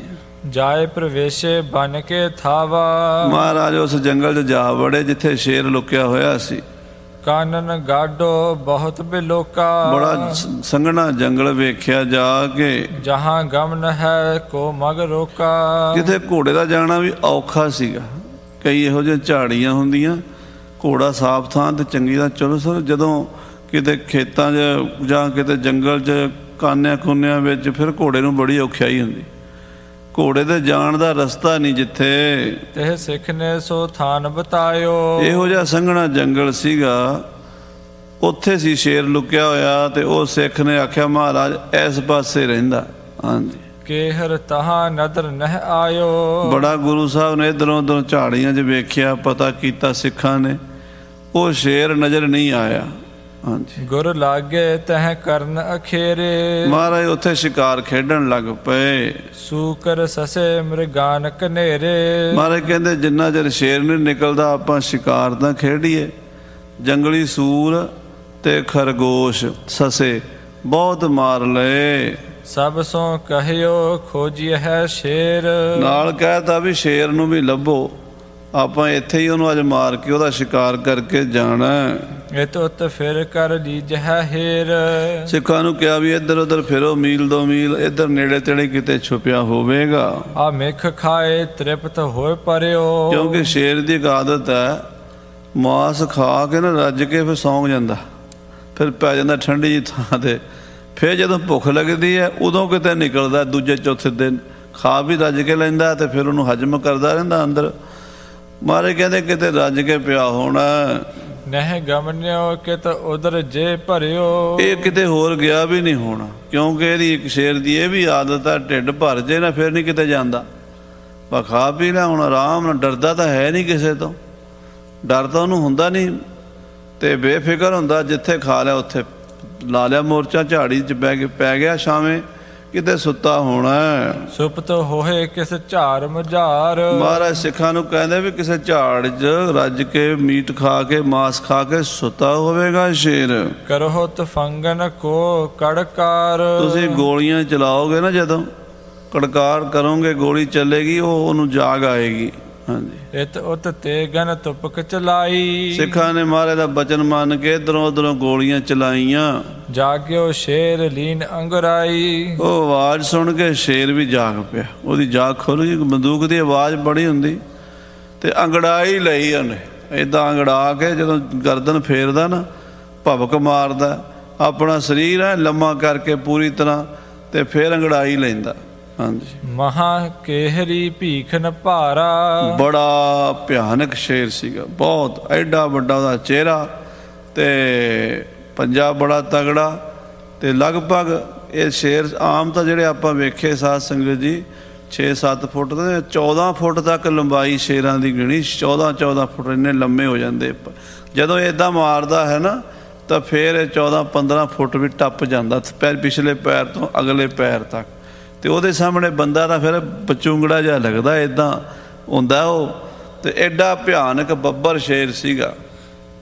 ਜਾਏ ਪ੍ਰਵੇਸ਼ੇ ਬਨ ਕੇ ਥਾਵਾ। ਮਹਾਰਾਜ ਉਸ ਜੰਗਲ 'ਚ ਜਾ ਵੜੇ ਜਿੱਥੇ ਸ਼ੇਰ ਲੁਕਿਆ ਹੋਇਆ ਸੀ। ਕਾਨਨ ਗਾਡੋ ਬਹੁਤ ਬਿਲੋਕਾ। ਬੜਾ ਸੰਘਣਾ ਜੰਗਲ ਵੇਖਿਆ ਜਾ ਕੇ, ਜਹਾਂ ਗਮਨ ਹੈ ਕੋ ਮਗ ਰੋਕਾ। ਜਿੱਥੇ ਘੋੜੇ ਦਾ ਜਾਣਾ ਵੀ ਔਖਾ ਸੀਗਾ। ਕਈ ਇਹੋ ਜਿਹੀਆਂ ਝਾੜੀਆਂ ਹੁੰਦੀਆਂ, ਘੋੜਾ ਸਾਫ ਥਾਂ ਤੇ ਚੰਗੀ ਦਾ ਚਲੋ ਸਰ। ਜਦੋਂ ਕਿਤੇ ਖੇਤਾਂ 'ਚ ਜਾਂ ਕਿਤੇ ਜੰਗਲ 'ਚ ਕਾਨਿਆਂ ਕੁੰਨਿਆਂ ਵਿੱਚ ਫਿਰ ਘੋੜੇ ਨੂੰ ਬੜੀ ਔਖਿਆਈ ਹੁੰਦੀ। ਘੋੜੇ ਤੇ ਜਾਣ ਦਾ ਰਸਤਾ ਨਹੀਂ ਜਿੱਥੇ। ਤੇ ਸਿੱਖ ਨੇ ਸੋ ਥਾਨ ਬਤਾਇਓ। ਇਹੋ ਜਿਹਾ ਸੰਘਣਾ ਜੰਗਲ ਸੀਗਾ, ਉੱਥੇ ਸੀ ਸ਼ੇਰ ਲੁਕਿਆ ਹੋਇਆ। ਤੇ ਉਹ ਸਿੱਖ ਨੇ ਆਖਿਆ ਮਹਾਰਾਜ ਇਸ ਪਾਸੇ ਰਹਿੰਦਾ। ਹਾਂਜੀ, ਕੇਹਰ ਤਹਾਂ ਨਦਰ ਨਹਿ ਆਇਓ। ਬੜਾ ਗੁਰੂ ਸਾਹਿਬ ਨੇ ਇੱਧਰੋਂ ਉੱਧਰੋਂ ਝਾੜੀਆਂ 'ਚ ਵੇਖਿਆ, ਪਤਾ ਕੀਤਾ ਸਿੱਖਾਂ ਨੇ, ਉਹ ਸ਼ੇਰ ਨਜ਼ਰ ਨਹੀਂ ਆਇਆ। ਹਾਂਜੀ। ਗੁਰ ਲਾਗੇ ਤਹ ਕਰਨ ਅਖੇਰੇ। ਮਹਾਰਾਜ ਉੱਥੇ ਸ਼ਿਕਾਰ ਖੇਡਣ ਲੱਗ ਪਏ। ਸੂਕਰ ਸਸੇ ਮ੍ਰਿਗਾਨ ਕਨੇਰੇ। ਮਹਾਰਾਜ ਕਹਿੰਦੇ ਜਿੰਨਾ ਚਿਰ ਸ਼ੇਰ ਨਹੀਂ ਨਿਕਲਦਾ ਆਪਾਂ ਸ਼ਿਕਾਰ ਤਾਂ ਖੇਡੀਏ। ਜੰਗਲੀ ਸੂਰ ਤੇ ਖਰਗੋਸ਼ ਸਸੇ ਬਹੁਤ ਮਾਰ ਲਏ। ਸਭ ਸੋ ਕਹਿਓ ਖੋਜੀ ਹੈ ਸ਼ੇਰ। ਨਾਲ ਕਹਿਤਾ ਵੀ ਸ਼ੇਰ ਨੂੰ ਵੀ ਲੱਭੋ, ਆਪਾਂ ਇੱਥੇ ਹੀ ਉਹਨੂੰ ਅੱਜ ਮਾਰ ਕੇ ਉਹਦਾ ਸ਼ਿਕਾਰ ਕਰਕੇ ਜਾਣਾ। ਇਤ ਉਤ ਫਿਰ ਕਰ ਲੀਜ ਹੈ ਹੇਰ। ਸਿੱਖਾਂ ਨੂੰ ਕਿਹਾ ਵੀ ਇੱਧਰ ਉੱਧਰ ਫਿਰੋ, ਮੀਲ 2 ਮੀਲ ਇੱਧਰ ਨੇੜੇ ਤੇੜੇ ਕਿਤੇ ਛੁਪਿਆ ਹੋਵੇਗਾ। ਆ ਮਿਖ ਖਾਏ ਤ੍ਰਿਪਤ ਹੋਏ ਪਰਿਓ। ਕਿਉਂਕਿ ਸ਼ੇਰ ਦੀ ਇੱਕ ਆਦਤ ਹੈ, ਮਾਸ ਖਾ ਕੇ ਨਾ ਰੱਜ ਕੇ ਫਿਰ ਸੌਂ ਜਾਂਦਾ, ਫਿਰ ਪੈ ਜਾਂਦਾ ਠੰਡੀ ਜਿਹੀ ਥਾਂ ਤੇ। ਫਿਰ ਜਦੋਂ ਭੁੱਖ ਲੱਗਦੀ ਹੈ ਉਦੋਂ ਕਿਤੇ ਨਿਕਲਦਾ, ਦੂਜੇ ਚੌਥੇ ਦਿਨ ਖਾ ਵੀ ਰੱਜ ਕੇ ਲੈਂਦਾ ਤੇ ਫਿਰ ਉਹਨੂੰ ਹਜਮ ਕਰਦਾ ਰਹਿੰਦਾ ਅੰਦਰ। ਮਹਾਰਾਜ ਕਹਿੰਦੇ ਕਿਤੇ ਰੱਜ ਕੇ ਪਿਆ ਹੋਣਾ। ਨਹਿ ਗਮਨਿਓ ਕਿਤ ਉਦਰ ਜੇ ਭਰਿਓ। ਇਹ ਕਿਤੇ ਹੋਰ ਗਿਆ ਵੀ ਨਹੀਂ ਹੋਣਾ, ਕਿਉਂਕਿ ਇਹਦੀ ਇੱਕ ਸ਼ੇਰ ਦੀ ਇਹ ਵੀ ਆਦਤ ਹੈ, ਢਿੱਡ ਭਰ ਜੇ ਨਾ ਫਿਰ ਨਹੀਂ ਕਿਤੇ ਜਾਂਦਾ। ਪਰ ਖਾ ਪੀ ਲੈ ਹੁਣ ਆਰਾਮ ਨਾਲ, ਡਰਦਾ ਤਾਂ ਹੈ ਨਹੀਂ ਕਿਸੇ ਤੋਂ, ਡਰ ਤਾਂ ਉਹਨੂੰ ਹੁੰਦਾ ਨਹੀਂ ਤੇ ਬੇਫਿਕਰ ਹੁੰਦਾ। ਜਿੱਥੇ ਖਾ ਲਿਆ ਉੱਥੇ ਲਾ ਲਿਆ ਮੋਰਚਾ, ਝਾੜੀ 'ਚ ਬਹਿ ਕੇ ਪੈ ਗਿਆ ਛਾਵੇਂ, ਕਿਤੇ ਸੁੱਤਾ ਹੋਣਾ। ਸੁਪਤ ਹੋਏ ਕਿਸ ਝਾਰ ਮੁਝਾਰ। ਮਹਾਰਾਜ ਸਿੱਖਾਂ ਨੂੰ ਕਹਿੰਦੇ ਵੀ ਕਿਸੇ ਝਾੜ 'ਚ ਰੱਜ ਕੇ ਮੀਟ ਖਾ ਕੇ ਮਾਸ ਖਾ ਕੇ ਸੁੱਤਾ ਹੋਵੇਗਾ ਸ਼ੇਰ। ਕਰੋ ਤਫੰਗਨ ਕੋ ਕੜਕਾਰ। ਤੁਸੀਂ ਗੋਲੀਆਂ ਚਲਾਓਗੇ ਨਾ, ਜਦੋਂ ਕੜਕਾਰ ਕਰੋਗੇ ਗੋਲੀ ਚੱਲੇਗੀ, ਉਹ ਉਹਨੂੰ ਜਾਗ ਆਏਗੀ। ਹਾਂਜੀ। ਇਤ ਉਤ ਤੇਗਨ ਤੁਪਕ ਚਲਾਈ। ਸਿੱਖਾਂ ਨੇ ਮਹਾਰਾਜ ਦਾ ਬਚਨ ਮੰਨ ਕੇ ਇਧਰੋਂ ਉਧਰੋਂ ਗੋਲੀਆਂ ਚਲਾਈਆਂ। ਜਾਗਿਓ ਸ਼ੇਰ ਲੀਨ ਅੰਗਰਾਈ। ਉਹ ਆਵਾਜ਼ ਸੁਣ ਕੇ ਸ਼ੇਰ ਵੀ ਜਾਗ ਪਿਆ, ਉਹਦੀ ਜਾਗ ਖੁੱਲ ਗਈ। ਬੰਦੂਕ ਦੀ ਆਵਾਜ਼ ਬੜੀ ਹੁੰਦੀ ਤੇ ਅੰਗੜਾਈ ਲਈ ਉਹਨੇ। ਇਦਾਂ ਅੰਗੜਾ ਕੇ ਜਦੋਂ ਗਰਦਨ ਫੇਰਦਾ ਨਾ, ਭਵਕ ਮਾਰਦਾ, ਆਪਣਾ ਸਰੀਰ ਹੈ ਲੰਮਾ ਕਰਕੇ ਪੂਰੀ ਤਰ੍ਹਾਂ, ਤੇ ਫਿਰ ਅੰਗੜਾਈ ਲੈਂਦਾ। ਹਾਂਜੀ। ਮਹਾ ਕੇਹਰੀ ਭੀਖਨ ਭਾਰਾ। ਬੜਾ ਭਿਆਨਕ ਸ਼ੇਰ ਸੀਗਾ, ਬਹੁਤ ਐਡਾ ਵੱਡਾ ਉਹਦਾ ਚਿਹਰਾ ਤੇ ਪੰਜਾ ਬੜਾ ਤਗੜਾ। ਤੇ ਲਗਭਗ ਇਹ ਸ਼ੇਰ ਆਮ ਤਾਂ ਜਿਹੜੇ ਆਪਾਂ ਵੇਖੇ ਸਾਧ ਸੰਗਤ ਜੀ 6-7 ਫੁੱਟ ਤੇ 14 ਫੁੱਟ ਤੱਕ ਲੰਬਾਈ ਸ਼ੇਰਾਂ ਦੀ ਗਿਣੀ, 14-14 ਫੁੱਟ ਇੰਨੇ ਲੰਮੇ ਹੋ ਜਾਂਦੇ। ਜਦੋਂ ਇੱਦਾਂ ਮਾਰਦਾ ਹੈ ਨਾ ਤਾਂ ਫਿਰ ਇਹ 14-15 ਫੁੱਟ ਵੀ ਟੱਪ ਜਾਂਦਾ, ਪਿਛਲੇ ਪੈਰ ਤੋਂ ਅਗਲੇ ਪੈਰ ਤੱਕ। ਤੇ ਉਹਦੇ ਸਾਹਮਣੇ ਬੰਦਾ ਤਾਂ ਫਿਰ ਬਚੂੰਗੜਾ ਜਿਹਾ ਲੱਗਦਾ, ਇੱਦਾਂ ਹੁੰਦਾ ਉਹ। ਤੇ ਐਡਾ ਭਿਆਨਕ ਬੱਬਰ ਸ਼ੇਰ ਸੀਗਾ।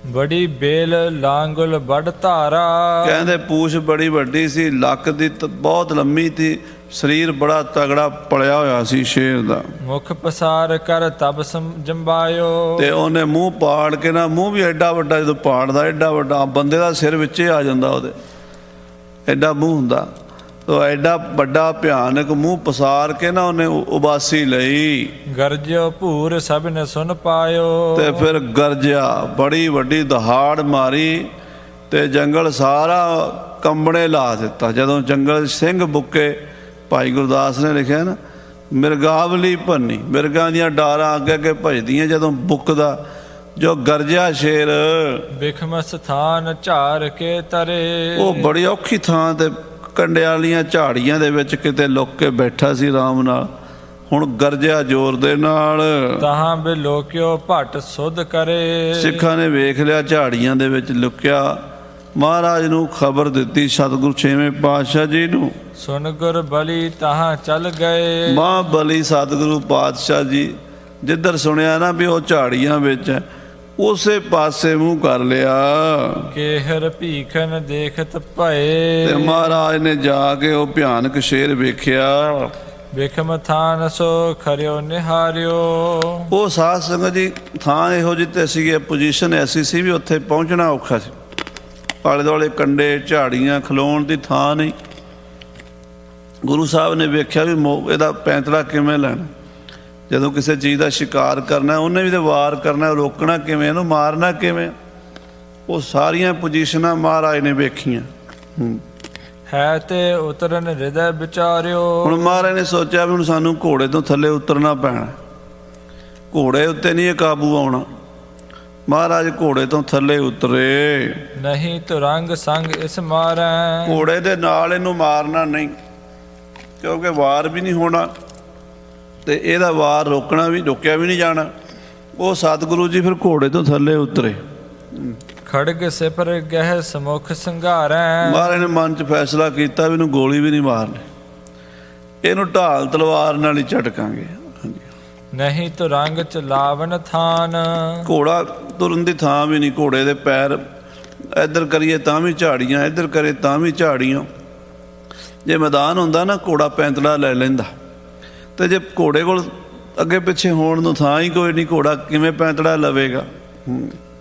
ਬੜੀ ਬੇਲ ਲਾਂਗੁਲ ਵੱਡ ਧਾਰਾ। ਕਹਿੰਦੇ ਪੂਛ ਬੜੀ ਵੱਡੀ ਸੀ, ਲੱਕ ਦੀ ਬਹੁਤ ਲੰਮੀ ਸੀ, ਸਰੀਰ ਬੜਾ ਤਗੜਾ ਪਲਿਆ ਹੋਇਆ ਸੀ ਸ਼ੇਰ ਦਾ। ਮੁਖ ਪਸਾਰ ਕਰ ਤਬ ਜੰਬਾਇਓ। ਤੇ ਉਹਨੇ ਮੂੰਹ ਪਾੜ ਕੇ ਨਾ, ਮੂੰਹ ਵੀ ਐਡਾ ਵੱਡਾ, ਜਦੋਂ ਪਾੜਦਾ ਐਡਾ ਵੱਡਾ, ਬੰਦੇ ਦਾ ਸਿਰ ਵਿੱਚੇ ਆ ਜਾਂਦਾ ਉਹਦੇ, ਐਡਾ ਮੂੰਹ ਹੁੰਦਾ। ਤੋ ਐਡਾ ਵੱਡਾ ਭਿਆਨਕ ਮੂੰਹ ਪਸਾਰ ਕੇ ਨਾ ਉਹਨੇ ਉਬਾਸੀ ਲਈ। ਗਰਜਿਓ ਭੂਰ ਸਭ ਨੇ ਸੁਣ ਪਾਇਓ। ਤੇ ਫਿਰ ਗਰਜਿਆ, ਬੜੀ ਵੱਡੀ ਦਹਾੜ ਮਾਰੀ ਤੇ ਜੰਗਲ ਸਾਰਾ ਕੰਬਣੇ ਲਾ ਦਿੱਤਾ। ਜਦੋਂ ਜੰਗਲ ਸਿੰਘ ਬੁੱਕੇ, ਭਾਈ ਗੁਰਦਾਸ ਨੇ ਲਿਖਿਆ ਨਾ, ਮਿਰਗਾਵਲੀ ਭੰਨੀ, ਮਿਰਗਾਂ ਦੀਆਂ ਡਾਰਾਂ ਅੱਗੇ ਅੱਗੇ ਭਜਦੀਆਂ ਜਦੋਂ ਬੁੱਕਦਾ। ਜੋ ਗਰਜਿਆ ਸ਼ੇਰ, ਬਿਖਮ ਸਥਾਨ ਝਾਰ ਕੇ ਤਰੇ। ਉਹ ਬੜੀ ਔਖੀ ਥਾਂ ਤੇ ਕੰਡੇ ਵਾਲੀਆਂ ਝਾੜੀਆਂ ਦੇ ਵਿੱਚ ਕਿਤੇ ਲੁੱਕ ਕੇ ਬੈਠਾ ਸੀ ਆਰਾਮ ਨਾਲ। ਹੁਣ ਗਰਜਿਆ ਜ਼ੋਰ ਦੇ ਨਾਲ, ਤਾਹਾਂ ਬਿਲੋਕਿਓ ਭੱਟ ਸੁਧ ਕਰੇ। ਸਿੱਖਾਂ ਨੇ ਵੇਖ ਲਿਆ ਝਾੜੀਆਂ ਦੇ ਵਿੱਚ ਲੁਕਿਆ। ਮਹਾਰਾਜ ਨੂੰ ਖਬਰ ਦਿੱਤੀ ਸਤਿਗੁਰੂ 6ਵੇਂ ਪਾਤਸ਼ਾਹ ਜੀ ਨੂੰ। ਸੁਨ ਗੁਰ ਬਲੀ ਤਾਹਾਂ ਚੱਲ ਗਏ। ਮਹਾਬਲੀ ਸਤਿਗੁਰੂ ਪਾਤਸ਼ਾਹ ਜੀ ਜਿੱਧਰ ਸੁਣਿਆ ਨਾ ਵੀ ਉਹ ਝਾੜੀਆਂ ਵਿੱਚ ਹੈ, ਉਸੇ ਪਾਸੇ ਮੂੰਹ ਕਰ ਲਿਆ। ਕੇਹਰ ਭੀਖਨ ਦੇਖਤ ਭਏ। ਤੇ ਮਹਾਰਾਜ ਨੇ ਜਾ ਕੇ ਉਹ ਭਿਆਨਕ ਸ਼ੇਰ ਵੇਖਿਆ। ਬਿਖਮ ਥਾਨ ਸੋ ਖਰਿਓ ਨਿਹਾਰਿਓ। ਉਹ ਸਾਧ ਸੰਗਤ ਜੀ ਥਾਂ ਇਹੋ ਜਿਹੀ ਤੇ ਸੀਗੇ, ਪੋਜੀਸ਼ਨ ਐਸੀ ਸੀ ਵੀ ਉੱਥੇ ਪਹੁੰਚਣਾ ਔਖਾ ਸੀ। ਆਲੇ ਦੁਆਲੇ ਕੰਡੇ ਝਾੜੀਆਂ, ਖਲੋਣ ਦੀ ਥਾਂ ਨਹੀਂ। ਗੁਰੂ ਸਾਹਿਬ ਨੇ ਵੇਖਿਆ ਵੀ ਇਹਦਾ ਪੈਂਤੜਾ ਕਿਵੇਂ ਲੈਣਾ। ਜਦੋਂ ਕਿਸੇ ਚੀਜ਼ ਦਾ ਸ਼ਿਕਾਰ ਕਰਨਾ, ਉਹਨੇ ਵੀ ਤਾਂ ਵਾਰ ਕਰਨਾ, ਰੋਕਣਾ ਕਿਵੇਂ, ਇਹਨੂੰ ਮਾਰਨਾ ਕਿਵੇਂ, ਉਹ ਸਾਰੀਆਂ ਪੋਜੀਸ਼ਨਾਂ ਮਹਾਰਾਜ ਨੇ ਵੇਖੀਆਂ। ਹੈ ਤੇ ਉਤਰਨ ਹਿਰਦੈ ਵਿਚਾਰਿਓ। ਹੁਣ ਮਹਾਰਾਜ ਨੇ ਸੋਚਿਆ ਵੀ ਹੁਣ ਸਾਨੂੰ ਘੋੜੇ ਤੋਂ ਥੱਲੇ ਉਤਰਨਾ ਪੈਣਾ, ਘੋੜੇ ਉੱਤੇ ਨਹੀਂ ਇਹ ਕਾਬੂ ਆਉਣਾ। ਮਹਾਰਾਜ ਘੋੜੇ ਤੋਂ ਥੱਲੇ ਉਤਰੇ। ਨਹੀਂ ਤੁਰੰਗ ਸੰਗ ਇਸ ਮਾਰੈ। ਘੋੜੇ ਦੇ ਨਾਲ ਇਹਨੂੰ ਮਾਰਨਾ ਨਹੀਂ, ਕਿਉਂਕਿ ਵਾਰ ਵੀ ਨਹੀਂ ਹੋਣਾ ਤੇ ਇਹਦਾ ਵਾਰ ਰੋਕਿਆ ਵੀ ਨਹੀਂ ਜਾਣਾ। ਉਹ ਸਤਿਗੁਰੂ ਜੀ ਫਿਰ ਘੋੜੇ ਤੋਂ ਥੱਲੇ ਉਤਰੇ। ਖੜਗ ਸਿਪਰ ਗਹਿ ਸਮੁਖ ਸੰਘਾਰੈ। ਮਹਾਰਾਜ ਨੇ ਮਨ 'ਚ ਫੈਸਲਾ ਕੀਤਾ ਵੀ ਇਹਨੂੰ ਗੋਲੀ ਵੀ ਨਹੀਂ ਮਾਰਨੀ, ਇਹਨੂੰ ਢਾਲ ਤਲਵਾਰ ਨਾਲ ਹੀ ਝਟਕਾਂਗੇ। ਨਹੀਂ ਤੋ ਰੰਗ ਚ ਲਾਵਨ ਥਾਨ। ਘੋੜਾ ਤੁਰਨ ਦੀ ਥਾਂ ਵੀ ਨਹੀਂ, ਘੋੜੇ ਦੇ ਪੈਰ ਇੱਧਰ ਕਰੀਏ ਤਾਂ ਵੀ ਝਾੜੀਆਂ, ਇੱਧਰ ਕਰੇ ਤਾਂ ਵੀ ਝਾੜੀਆਂ। ਜੇ ਮੈਦਾਨ ਹੁੰਦਾ ਨਾ ਘੋੜਾ ਪੈਂਤੜਾ ਲੈ ਲੈਂਦਾ, ਤੇ ਜੇ ਘੋੜੇ ਕੋਲ ਅੱਗੇ ਪਿੱਛੇ ਹੋਣ ਨੂੰ ਥਾਂ ਹੀ ਕੋਈ ਨਹੀਂ, ਘੋੜਾ ਕਿਵੇਂ ਪੈਂਤੜਾ ਲਵੇਗਾ।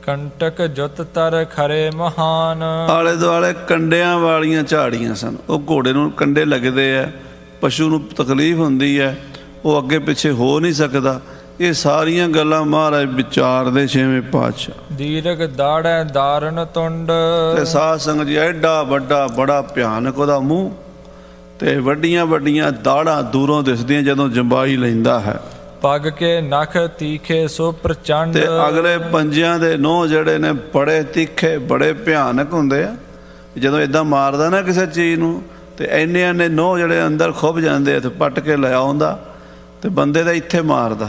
ਕੰਟਕ ਜੁਤ ਤਰ ਖਰੇ ਮਹਾਨ। ਆਲੇ ਦੁਆਲੇ ਕੰਡਿਆਂ ਵਾਲੀਆਂ ਝਾੜੀਆਂ ਸਨ, ਉਹ ਘੋੜੇ ਨੂੰ ਕੰਡੇ ਲੱਗਦੇ ਆ, ਪਸ਼ੂ ਨੂੰ ਤਕਲੀਫ ਹੁੰਦੀ ਹੈ, ਉਹ ਅੱਗੇ ਪਿੱਛੇ ਹੋ ਨਹੀਂ ਸਕਦਾ। ਇਹ ਸਾਰੀਆਂ ਗੱਲਾਂ ਮਹਾਰਾਜ ਵਿਚਾਰਦੇ ਛੇਵੇਂ ਪਾਤਸ਼ਾਹ। ਦੀਰਘ ਦਾੜੈ ਦਾਰਨ ਤੁੰਡ। ਤੇ ਸਾਧ ਸੰਗਤ ਜੀ ਐਡਾ ਵੱਡਾ ਬੜਾ ਭਿਆਨਕ ਉਹਦਾ ਮੂੰਹ, ਤੇ ਵੱਡੀਆਂ ਵੱਡੀਆਂ ਦਾੜਾਂ ਦੂਰੋਂ ਦਿਸਦੀਆਂ ਜਦੋਂ ਜੰਬਾਈ ਲੈਂਦਾ ਹੈ। ਪੱਗ ਕੇ ਨਖ ਤੀਖੇ ਸੋ ਪ੍ਰਚੰਡ। ਤੇ ਅਗਲੇ ਪੰਜਿਆਂ ਦੇ ਨੋਹ ਜਿਹੜੇ ਨੇ ਬੜੇ ਤਿੱਖੇ ਬੜੇ ਭਿਆਨਕ ਹੁੰਦੇ ਆ। ਜਦੋਂ ਇਦਾਂ ਮਾਰਦਾ ਨਾ ਕਿਸੇ ਚੀਜ਼ ਨੂੰ, ਤੇ ਇੰਨੇ ਨੇ ਨੋਹ ਜਿਹੜੇ ਅੰਦਰ ਖੁੱਭ ਜਾਂਦੇ ਆ, ਤੇ ਪੱਟ ਕੇ ਲੈ ਆਉਂਦਾ ਤੇ ਬੰਦੇ ਦਾ ਇੱਥੇ ਮਾਰਦਾ।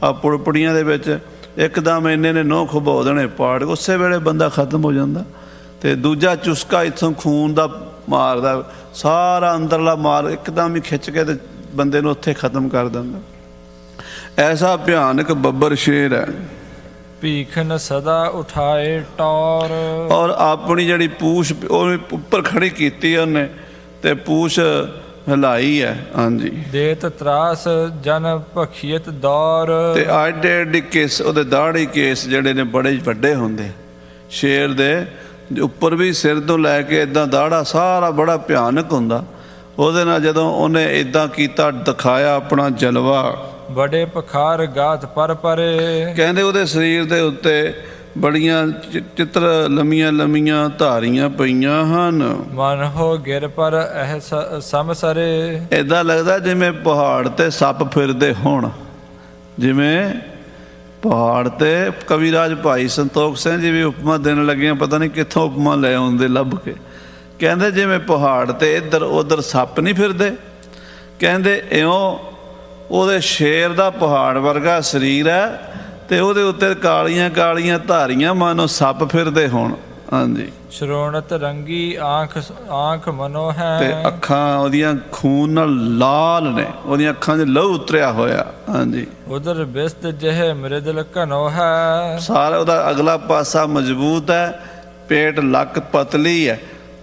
ਆ ਪੁੜਪੜੀਆਂ ਦੇ ਵਿੱਚ ਇੱਕਦਮ ਇੰਨੇ ਨੇ ਨੋਹ ਖੁਭੋ ਦੇਣੇ ਪਾੜ, ਉਸੇ ਵੇਲੇ ਬੰਦਾ ਖਤਮ ਹੋ ਜਾਂਦਾ। ਤੇ ਦੂਜਾ ਚੁਸਕਾ ਇੱਥੋਂ ਖੂਨ ਦਾ ਮਾਰਦਾ, ਸਾਰਾ ਅੰਦਰਲਾ ਮਾਰ ਇੱਕਦਮ ਹੀ ਖਿੱਚ ਕੇ ਤੇ ਬੰਦੇ ਨੂੰ ਉੱਥੇ ਖਤਮ ਕਰ ਦਿੰਦਾ। ਐਸਾ ਭਿਆਨਕ ਬੱਬਰ ਸ਼ੇਰ ਹੈ। ਭੀਖਨ ਸਦਾ ਉਠਾਏ ਟੌਰ। ਔਰ ਆਪਣੀ ਜਿਹੜੀ ਪੂਛ ਉਹ ਉੱਪਰ ਖੜੀ ਕੀਤੀ ਉਹਨੇ, ਤੇ ਪੂਛ ਹਿਲਾਈ ਹੈ। ਹਾਂਜੀ, ਦੇਤ ਤਰਾਸ ਜਨ ਭਖੀਅਤ ਦੌਰ। ਤੇ ਆਡੇ ਐਡੇ ਕੇਸ ਉਹਦੇ ਦਾੜੀ ਕੇਸ ਜਿਹੜੇ ਨੇ ਬੜੇ ਵੱਡੇ ਹੁੰਦੇ ਸ਼ੇਰ ਦੇ, ਉੱਪਰ ਵੀ ਸਿਰ ਤੋਂ ਲੈ ਕੇ ਇਦਾਂ ਦਾੜਾ ਸਾਰਾ ਬੜਾ ਭਿਆਨਕ ਹੁੰਦਾ। ਉਹਦੇ ਨਾਲ ਜਦੋਂ ਉਹਨੇ ਇਦਾਂ ਕੀਤਾ, ਦਿਖਾਇਆ ਆਪਣਾ ਜਲਵਾ, ਬੜੇ ਪਖਾਰ ਗਾਤ ਪਰ ਪਰੇ। ਕਹਿੰਦੇ ਉਹਦੇ ਸਰੀਰ ਦੇ ਉੱਤੇ ਬੜੀਆਂ ਚਿੱਤਰ ਲੰਮੀਆਂ ਲੰਮੀਆਂ ਧਾਰੀਆਂ ਪਈਆਂ ਹਨ। ਮਨ ਹੋ ਗਿਰ ਪਰ ਇਹ ਸਮਸਰੇ। ਏਦਾਂ ਲੱਗਦਾ ਜਿਵੇਂ ਪਹਾੜ ਤੇ ਸੱਪ ਫਿਰਦੇ ਹੋਣ। ਜਿਵੇਂ ਪਹਾੜ ਤੇ ਕਵੀਰਾਜ ਭਾਈ ਸੰਤੋਖ ਸਿੰਘ ਜੀ ਵੀ ਉਪਮਾ ਦੇਣ ਲੱਗੇ, ਪਤਾ ਨਹੀਂ ਕਿੱਥੋਂ ਉਪਮਾ ਲੈ ਆਉਂਦੇ ਲੱਭ ਕੇ। ਕਹਿੰਦੇ ਜਿਵੇਂ ਪਹਾੜ ਤੇ ਇੱਧਰ ਉੱਧਰ ਸੱਪ ਨਹੀਂ ਫਿਰਦੇ, ਕਹਿੰਦੇ ਇਉਂ ਉਹਦੇ ਸ਼ੇਰ ਦਾ ਪਹਾੜ ਵਰਗਾ ਸਰੀਰ ਹੈ, ਤੇ ਉਹਦੇ ਉੱਤੇ ਕਾਲੀਆਂ ਕਾਲੀਆਂ ਧਾਰੀਆਂ ਮਾਨੋ ਸੱਪ ਫਿਰਦੇ ਹੋਣ। ਹਾਂਜੀ, ਸ਼ਰੋਣਤ ਰੰਗੀ ਆਂਖ ਮਨੋ ਹੈ। ਤੇ ਅੱਖਾਂ ਉਹਦੀਆਂ ਖੂਨ ਨਾਲ ਲਾਲ ਨੇ, ਉਹਦੀਆਂ ਅੱਖਾਂ 'ਚ ਲਹੂ ਉਤਰਿਆ ਹੋਇਆ। ਹਾਂਜੀ, ਉਧਰ ਬਿਸਤ ਜਿਹੇ ਮ੍ਰਿਦਲ ਘਨੋ ਹੈ। ਸਾਰਾ ਉਹਦਾ ਅਗਲਾ ਪਾਸਾ ਮਜ਼ਬੂਤ ਹੈ, ਪੇਟ ਲੱਕ ਪਤਲੀ ਹੈ,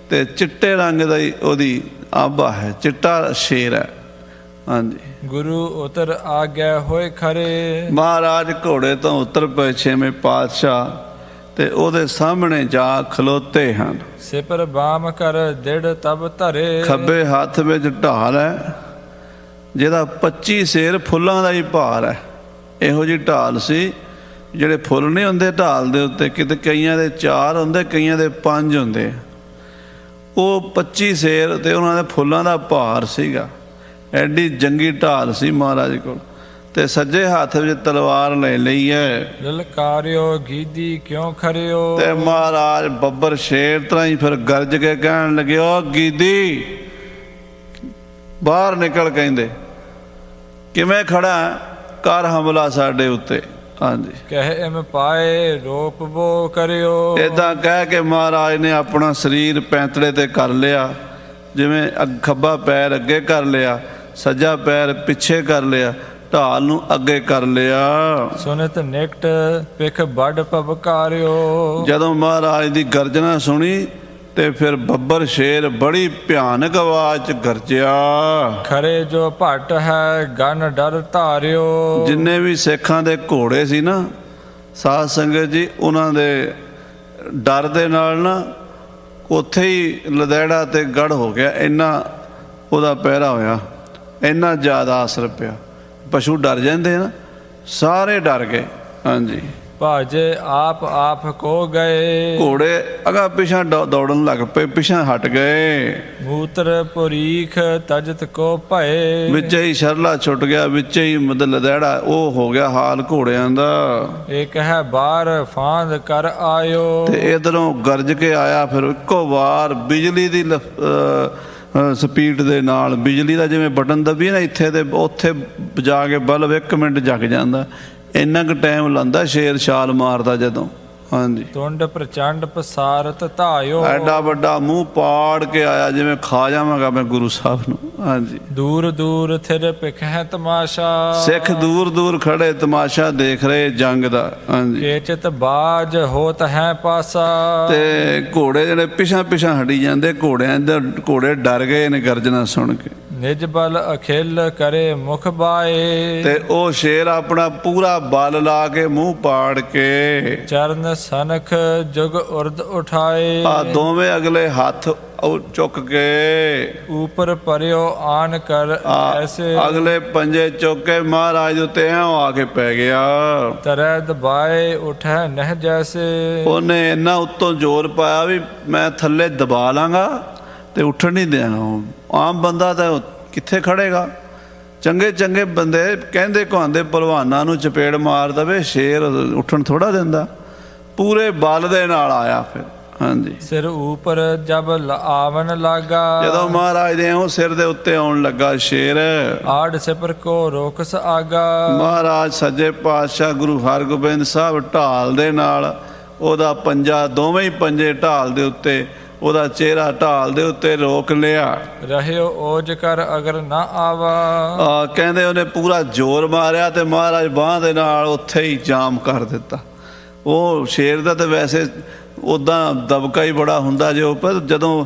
ਤੇ ਚਿੱਟੇ ਰੰਗ ਦਾ ਹੀ ਉਹਦੀ ਆਭਾ ਹੈ, ਚਿੱਟਾ ਸ਼ੇਰ ਹੈ। ਹਾਂਜੀ, ਗੁਰੂ ਉਤਰ ਆ ਗਿਆ ਹੋਏ ਖਰੇ। ਮਹਾਰਾਜ ਘੋੜੇ ਤੋਂ ਉਤਰ ਪਏ ਛੇਵੇਂ ਪਾਤਸ਼ਾਹ, ਤੇ ਉਹਦੇ ਸਾਹਮਣੇ ਜਾ ਖਲੋਤੇ ਹਨ। ਸਿਪਰ ਬਾਮ ਕਰ ਦਿੜ ਤਬ ਧਰੇ। ਖੱਬੇ ਹੱਥ ਵਿੱਚ ਢਾਲ ਹੈ, ਜਿਹਦਾ 25 ਸੇਰ ਫੁੱਲਾਂ ਦਾ ਹੀ ਭਾਰ ਹੈ। ਇਹੋ ਜਿਹੀ ਢਾਲ ਸੀ, ਜਿਹੜੇ ਫੁੱਲ ਨਹੀਂ ਹੁੰਦੇ ਢਾਲ ਦੇ ਉੱਤੇ, ਕਿਤੇ ਕਈਆਂ ਦੇ 4 ਹੁੰਦੇ, ਕਈਆਂ ਦੇ 5 ਹੁੰਦੇ। ਉਹ 25 ਸੇਰ ਤੇ ਉਹਨਾਂ ਦੇ ਫੁੱਲਾਂ ਦਾ ਭਾਰ ਸੀਗਾ। ਐਡੀ ਜੰਗੀ ਢਾਲ ਸੀ ਮਹਾਰਾਜ ਕੋਲ। ਤੇ ਸੱਜੇ ਹੱਥ ਵਿੱਚ ਤਲਵਾਰ ਲੈ ਲਈ ਹੈ। ਲਲਕਾਰਿਓ ਗੀਦੀ ਕਿਉਂ ਖਰਿਓ। ਤੇ ਮਹਾਰਾਜ ਬੱਬਰ ਸ਼ੇਰ ਤਰ੍ਹਾਂ ਹੀ ਫਿਰ ਗਰਜ ਕੇ ਕਹਿਣ ਲੱਗੇ, ਓ ਗੀਦੀ ਬਾਹਰ ਨਿਕਲ, ਕਹਿੰਦੇ ਕਿਵੇਂ ਖੜਾ, ਕਰ ਹਮਲਾ ਸਾਡੇ ਉੱਤੇ। ਹਾਂਜੀ, ਕਹਿ ਇਮ ਪਾਏ ਰੋਪ ਬੋ ਕਰਿਓ। ਏਦਾਂ ਕਹਿ ਕੇ ਮਹਾਰਾਜ ਨੇ ਆਪਣਾ ਸਰੀਰ ਪੈਂਤੜੇ ਤੇ ਕਰ ਲਿਆ, ਜਿਵੇਂ ਖੱਬਾ ਪੈਰ ਅੱਗੇ ਕਰ ਲਿਆ, ਸੱਜਾ ਪੈਰ ਪਿੱਛੇ ਕਰ ਲਿਆ, ਢਾਲ ਨੂੰ ਅੱਗੇ ਕਰ ਲਿਆ। ਸੁਨਤ ਨਿਕਟ ਪਿਖ ਵੱਡ ਪਵਕਾਰਿਓ। ਜਦੋਂ ਮਹਾਰਾਜ ਦੀ ਗਰਜਨਾ ਸੁਣੀ, ਤੇ ਫਿਰ ਬੱਬਰ ਸ਼ੇਰ ਬੜੀ ਭਿਆਨਕ ਆਵਾਜ਼ 'ਚ ਗਰਜਿਆ। ਖਰੇ ਜੋ ਭੱਟ ਹੈ ਗਨ ਡਰ ਧਾਰਿਓ। ਜਿੰਨੇ ਵੀ ਸਿੱਖਾਂ ਦੇ ਘੋੜੇ ਸੀ ਨਾ ਸਾਧ ਸੰਗਤ ਜੀ, ਉਹਨਾਂ ਦੇ ਡਰ ਦੇ ਨਾਲ ਨਾ ਉੱਥੇ ਹੀ ਲਦੈੜਾ ਤੇ ਗੜ ਹੋ ਗਿਆ। ਇੰਨਾ ਉਹਦਾ ਪਹਿਰਾ ਹੋਇਆ, ਇੰਨਾ ਜ਼ਿਆਦਾ ਅਸਰ ਪਿਆ। ਪਸ਼ੂ ਡਰ ਜਾਂਦੇ ਨਾ, ਸਾਰੇ ਡਰ ਗਏ। ਹਾਂਜੀ, ਭਾਜੇ ਆਪ ਕੋ ਗਏ। ਘੋੜੇ ਅਗਾ ਪਿਛਾਂ ਦੌੜਨ ਲੱਗ ਪਏ, ਪਿਛਾਂ ਹਟ ਗਏ। ਮੂਤਰ ਪੁਰੀਖ ਤਜਤ ਕੋ ਭਏ। ਵਿੱਚ ਹੀ ਸ਼ਰਲਾ ਛੁੱਟ ਗਿਆ, ਵਿੱਚ ਹੀ ਲਦੈੜਾ ਉਹ ਹੋ ਗਿਆ ਹਾਲ ਘੋੜਿਆਂ ਦਾ। ਇੱਕ ਹੈ ਬਾਹਰ ਫਾਂਦ ਕਰ ਆਇਓ। ਤੇ ਇਧਰੋਂ ਗਰਜ ਕੇ ਆਇਆ, ਫਿਰ ਇੱਕੋ ਵਾਰ ਬਿਜਲੀ ਦੀ ਸਪੀਡ ਦੇ ਨਾਲ, ਬਿਜਲੀ ਦਾ ਜਿਵੇਂ ਬਟਨ ਦਬੀਏ ਨਾ ਇੱਥੇ, ਤੇ ਉੱਥੇ ਜਾ ਕੇ ਬਲਬ 1 ਮਿੰਟ ਜਗ ਜਾਂਦਾ। ਇੰਨਾ ਕੁ ਟਾਈਮ ਲਾਂਦਾ ਸ਼ੇਰ ਛਾਲ ਮਾਰਦਾ ਜਦੋਂ। ਹਾਂਜੀ, ਤੁੰਡ ਪ੍ਰਚੰਡ ਪਸਾਰਤ ਧਾਇਓ। ਐਡਾ ਵੱਡਾ ਮੂੰਹ ਪਾੜ ਕੇ ਆਇਆ ਜਿਵੇਂ ਖਾ ਜਾਵਾਂਗਾ ਮੈਂ ਗੁਰੂ ਸਾਹਿਬ ਨੂੰ। ਹਾਂਜੀ, ਦੂਰ ਦੂਰ ਥਿਰ ਭਿਖਹਿ ਤਮਾਸ਼ਾ। ਸਿੱਖ ਦੂਰ ਦੂਰ ਖੜੇ ਤਮਾਸ਼ਾ ਦੇਖ ਰਹੇ ਜੰਗ ਦਾ। ਹਾਂਜੀ, ਕੇਚਿਤ ਬਾਜ ਹੋਤ ਹੈ ਪਾਸਾ। ਤੇ ਘੋੜੇ ਜਿਹੜੇ ਪਿਛਾਂ ਪਿਛਾਂ ਹਟੀ ਜਾਂਦੇ, ਘੋੜੇ ਡਰ ਗਏ ਨੇ ਗਰਜਨਾ ਸੁਣ ਕੇ। ਨਿਜ ਬਲ ਅਖਿਲ ਕਰੇ ਮੁਖ ਬਾਏ। ਤੇ ਉਹ ਸ਼ੇਰ ਆਪਣਾ ਪੂਰਾ ਬਲ ਲਾ ਕੇ ਮੂੰਹ ਪਾੜ ਕੇ ਚਰਨ ਸਨਖ ਜੁਗ ਉਰਦ ਉਠਾਏ। ਆ ਦੋਵੇਂ ਅਗਲੇ ਹੱਥ ਉਹ ਚੁੱਕ ਕੇ ਉਪਰ ਪਰਿਓ ਆਨ ਕਰ ਐਸੇ। ਅਗਲੇ ਪੰਜੇ ਚੁੱਕ ਕੇ ਮਹਾਰਾਜ ਦੇ ਉੱਤੇ ਐਂ ਆ ਕੇ ਪੈ ਗਿਆ। ਤਰੈ ਦਬਾਏ ਉਠੈ ਨਹਿ ਜੈਸੇ। ਉਹਨੇ ਇੰਨਾ ਉੱਤੋਂ ਜ਼ੋਰ ਪਾਇਆ ਵੀ ਮੈਂ ਥੱਲੇ ਦਬਾ ਲਾਂਗਾ ਤੇ ਉੱਠਣ ਨਹੀਂ ਦਿਆਂਗਾ। ਆਮ ਬੰਦਾ ਤਾਂ ਕਿੱਥੇ ਖੜੇਗਾ। ਚੰਗੇ ਚੰਗੇ ਬੰਦੇ ਕਹਿੰਦੇ ਕਹਾਉਂਦੇ ਭਲਵਾਨਾਂ ਨੂੰ ਚਪੇੜ ਮਾਰ ਦਵੇ, ਸ਼ੇਰ ਉੱਠਣ ਥੋੜਾ ਦਿੰਦਾ। ਪੂਰੇ ਬਲ ਦੇ ਨਾਲ ਆਇਆ ਫਿਰ। ਹਾਂਜੀ, ਸਿਰ ਉਪਰ ਜਬ ਆਵਨ ਲਾਗਾ। ਜਦੋਂ ਮਹਾਰਾਜ ਦੇ ਉਹ ਸਿਰ ਦੇ ਉੱਤੇ ਆਉਣ ਲੱਗਾ ਸ਼ੇਰ, ਆੜ ਸਿਪਰ ਕੋ ਰੋਕਸ ਆਗਾ। ਮਹਾਰਾਜ ਸੱਜੇ ਪਾਤਸ਼ਾਹ ਗੁਰੂ ਹਰਗੋਬਿੰਦ ਸਾਹਿਬ ਢਾਲ ਦੇ ਨਾਲ ਉਹਦਾ ਪੰਜਾ, ਦੋਵੇਂ ਹੀ ਪੰਜੇ ਢਾਲ ਦੇ ਉੱਤੇ, ਉਹਦਾ ਚਿਹਰਾ ਢਾਲ ਦੇ ਉੱਤੇ ਰੋਕ ਲਿਆ। ਰਹਿਓ ਓਜ ਕਰ ਅਗਰ ਨਾ ਆਵਾ। ਕਹਿੰਦੇ ਉਹਨੇ ਪੂਰਾ ਜ਼ੋਰ ਮਾਰਿਆ ਤੇ ਮਹਾਰਾਜ ਬਾਂਹ ਦੇ ਨਾਲ ਉੱਥੇ ਹੀ ਜਾਮ ਕਰ ਦਿੱਤਾ। ਉਹ ਸ਼ੇਰ ਦਾ ਤਾਂ ਵੈਸੇ ਉੱਦਾਂ ਦਬਕਾ ਹੀ ਬੜਾ ਹੁੰਦਾ ਜੇ, ਪਰ ਜਦੋਂ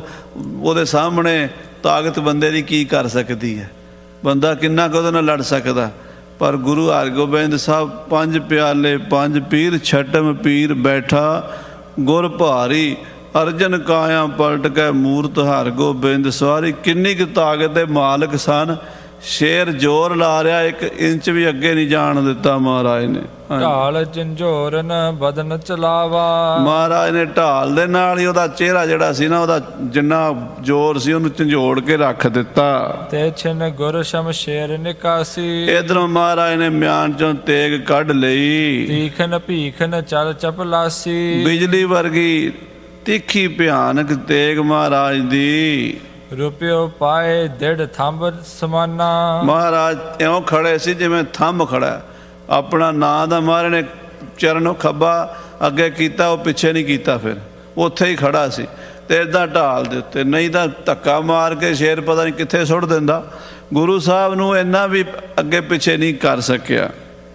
ਉਹਦੇ ਸਾਹਮਣੇ ਤਾਕਤ ਬੰਦੇ ਦੀ ਕੀ ਕਰ ਸਕਦੀ ਹੈ, ਬੰਦਾ ਕਿੰਨਾ ਕੁ ਉਹਦੇ ਨਾਲ ਲੜ ਸਕਦਾ। ਪਰ ਗੁਰੂ ਹਰਗੋਬਿੰਦ ਸਾਹਿਬ ਪੰਜ ਪਿਆਲੇ ਪੰਜ ਪੀਰ ਛਟਮ ਪੀਰ ਬੈਠਾ ਗੁਰ ਭਾਰੀ ਅਰਜਨ ਕਾਇਆ ਪਲਟ ਕੇ ਮੂਰਤ ਹਰਗੋਬਿੰਦ ਸਵਾਰੀ। ਕਿੰਨੀ ਕੁ ਤਾਕਤ ਦੇ ਮਾਲਕ ਸਨ। ਸ਼ੇਰ ਜ਼ੋਰ ਲਾ ਰਿਹਾ, 1 ਇੰਚ ਵੀ ਅੱਗੇ ਨਹੀਂ ਜਾਣ ਦਿੱਤਾ ਮਹਾਰਾਜ ਨੇ। ਢਾਲ ਝੰਜੋਰਨ ਬਦਨ ਚਲਾਵਾ। ਮਹਾਰਾਜ ਨੇ ਢਾਲ ਦੇ ਨਾਲ ਹੀ ਉਹਦਾ ਚਿਹਰਾ ਜਿਹੜਾ ਸੀ ਨਾ, ਉਹਦਾ ਜਿੰਨਾ ਜ਼ੋਰ ਸੀ ਉਹਨੂੰ ਝੰਜੋੜ ਕੇ ਰੱਖ ਦਿੱਤਾ। ਤੇ ਛਿਨ ਗੁਰ ਸ਼ਮਸ਼ੇਰ ਨਿਕਾਸੀ। ਇਧਰੋਂ ਮਹਾਰਾਜ ਨੇ ਮਿਆਨ ਚੋਂ ਤੇਗ ਕੱਢ ਲਈ। ਤੀਖਨ ਭੀਖਨ ਚਲ ਚਪਲਾਸੀ। ਬਿਜਲੀ ਵਰਗੀ ਤਿੱਖੀ ਭਿਆਨਕ ਤੇਗ ਮਹਾਰਾਜ ਦੀ। ਰੁਪਿਓ ਪਾਏ ਦਿੜ ਥੰਬ ਸਮਾਨਾ। ਮਹਾਰਾਜ ਇਉਂ ਖੜੇ ਸੀ ਜਿਵੇਂ ਥੰਬ ਖੜਾ। ਆਪਣਾ ਨਾਂ ਦਾ ਮਹਾਰਾਜ ਨੇ ਚਰਨੋਂ ਖੱਬਾ ਅੱਗੇ ਕੀਤਾ, ਉਹ ਪਿੱਛੇ ਨਹੀਂ ਕੀਤਾ, ਫਿਰ ਉੱਥੇ ਹੀ ਖੜਾ ਸੀ। ਤੇ ਇੱਦਾਂ ਢਾਲ ਦੇ ਉੱਤੇ, ਨਹੀਂ ਤਾਂ ਧੱਕਾ ਮਾਰ ਕੇ ਸ਼ੇਰ ਪਤਾ ਨਹੀਂ ਕਿੱਥੇ ਸੁੱਟ ਦਿੰਦਾ। ਗੁਰੂ ਸਾਹਿਬ ਨੂੰ ਇੰਨਾ ਵੀ ਅੱਗੇ ਪਿੱਛੇ ਨਹੀਂ ਕਰ ਸਕਿਆ।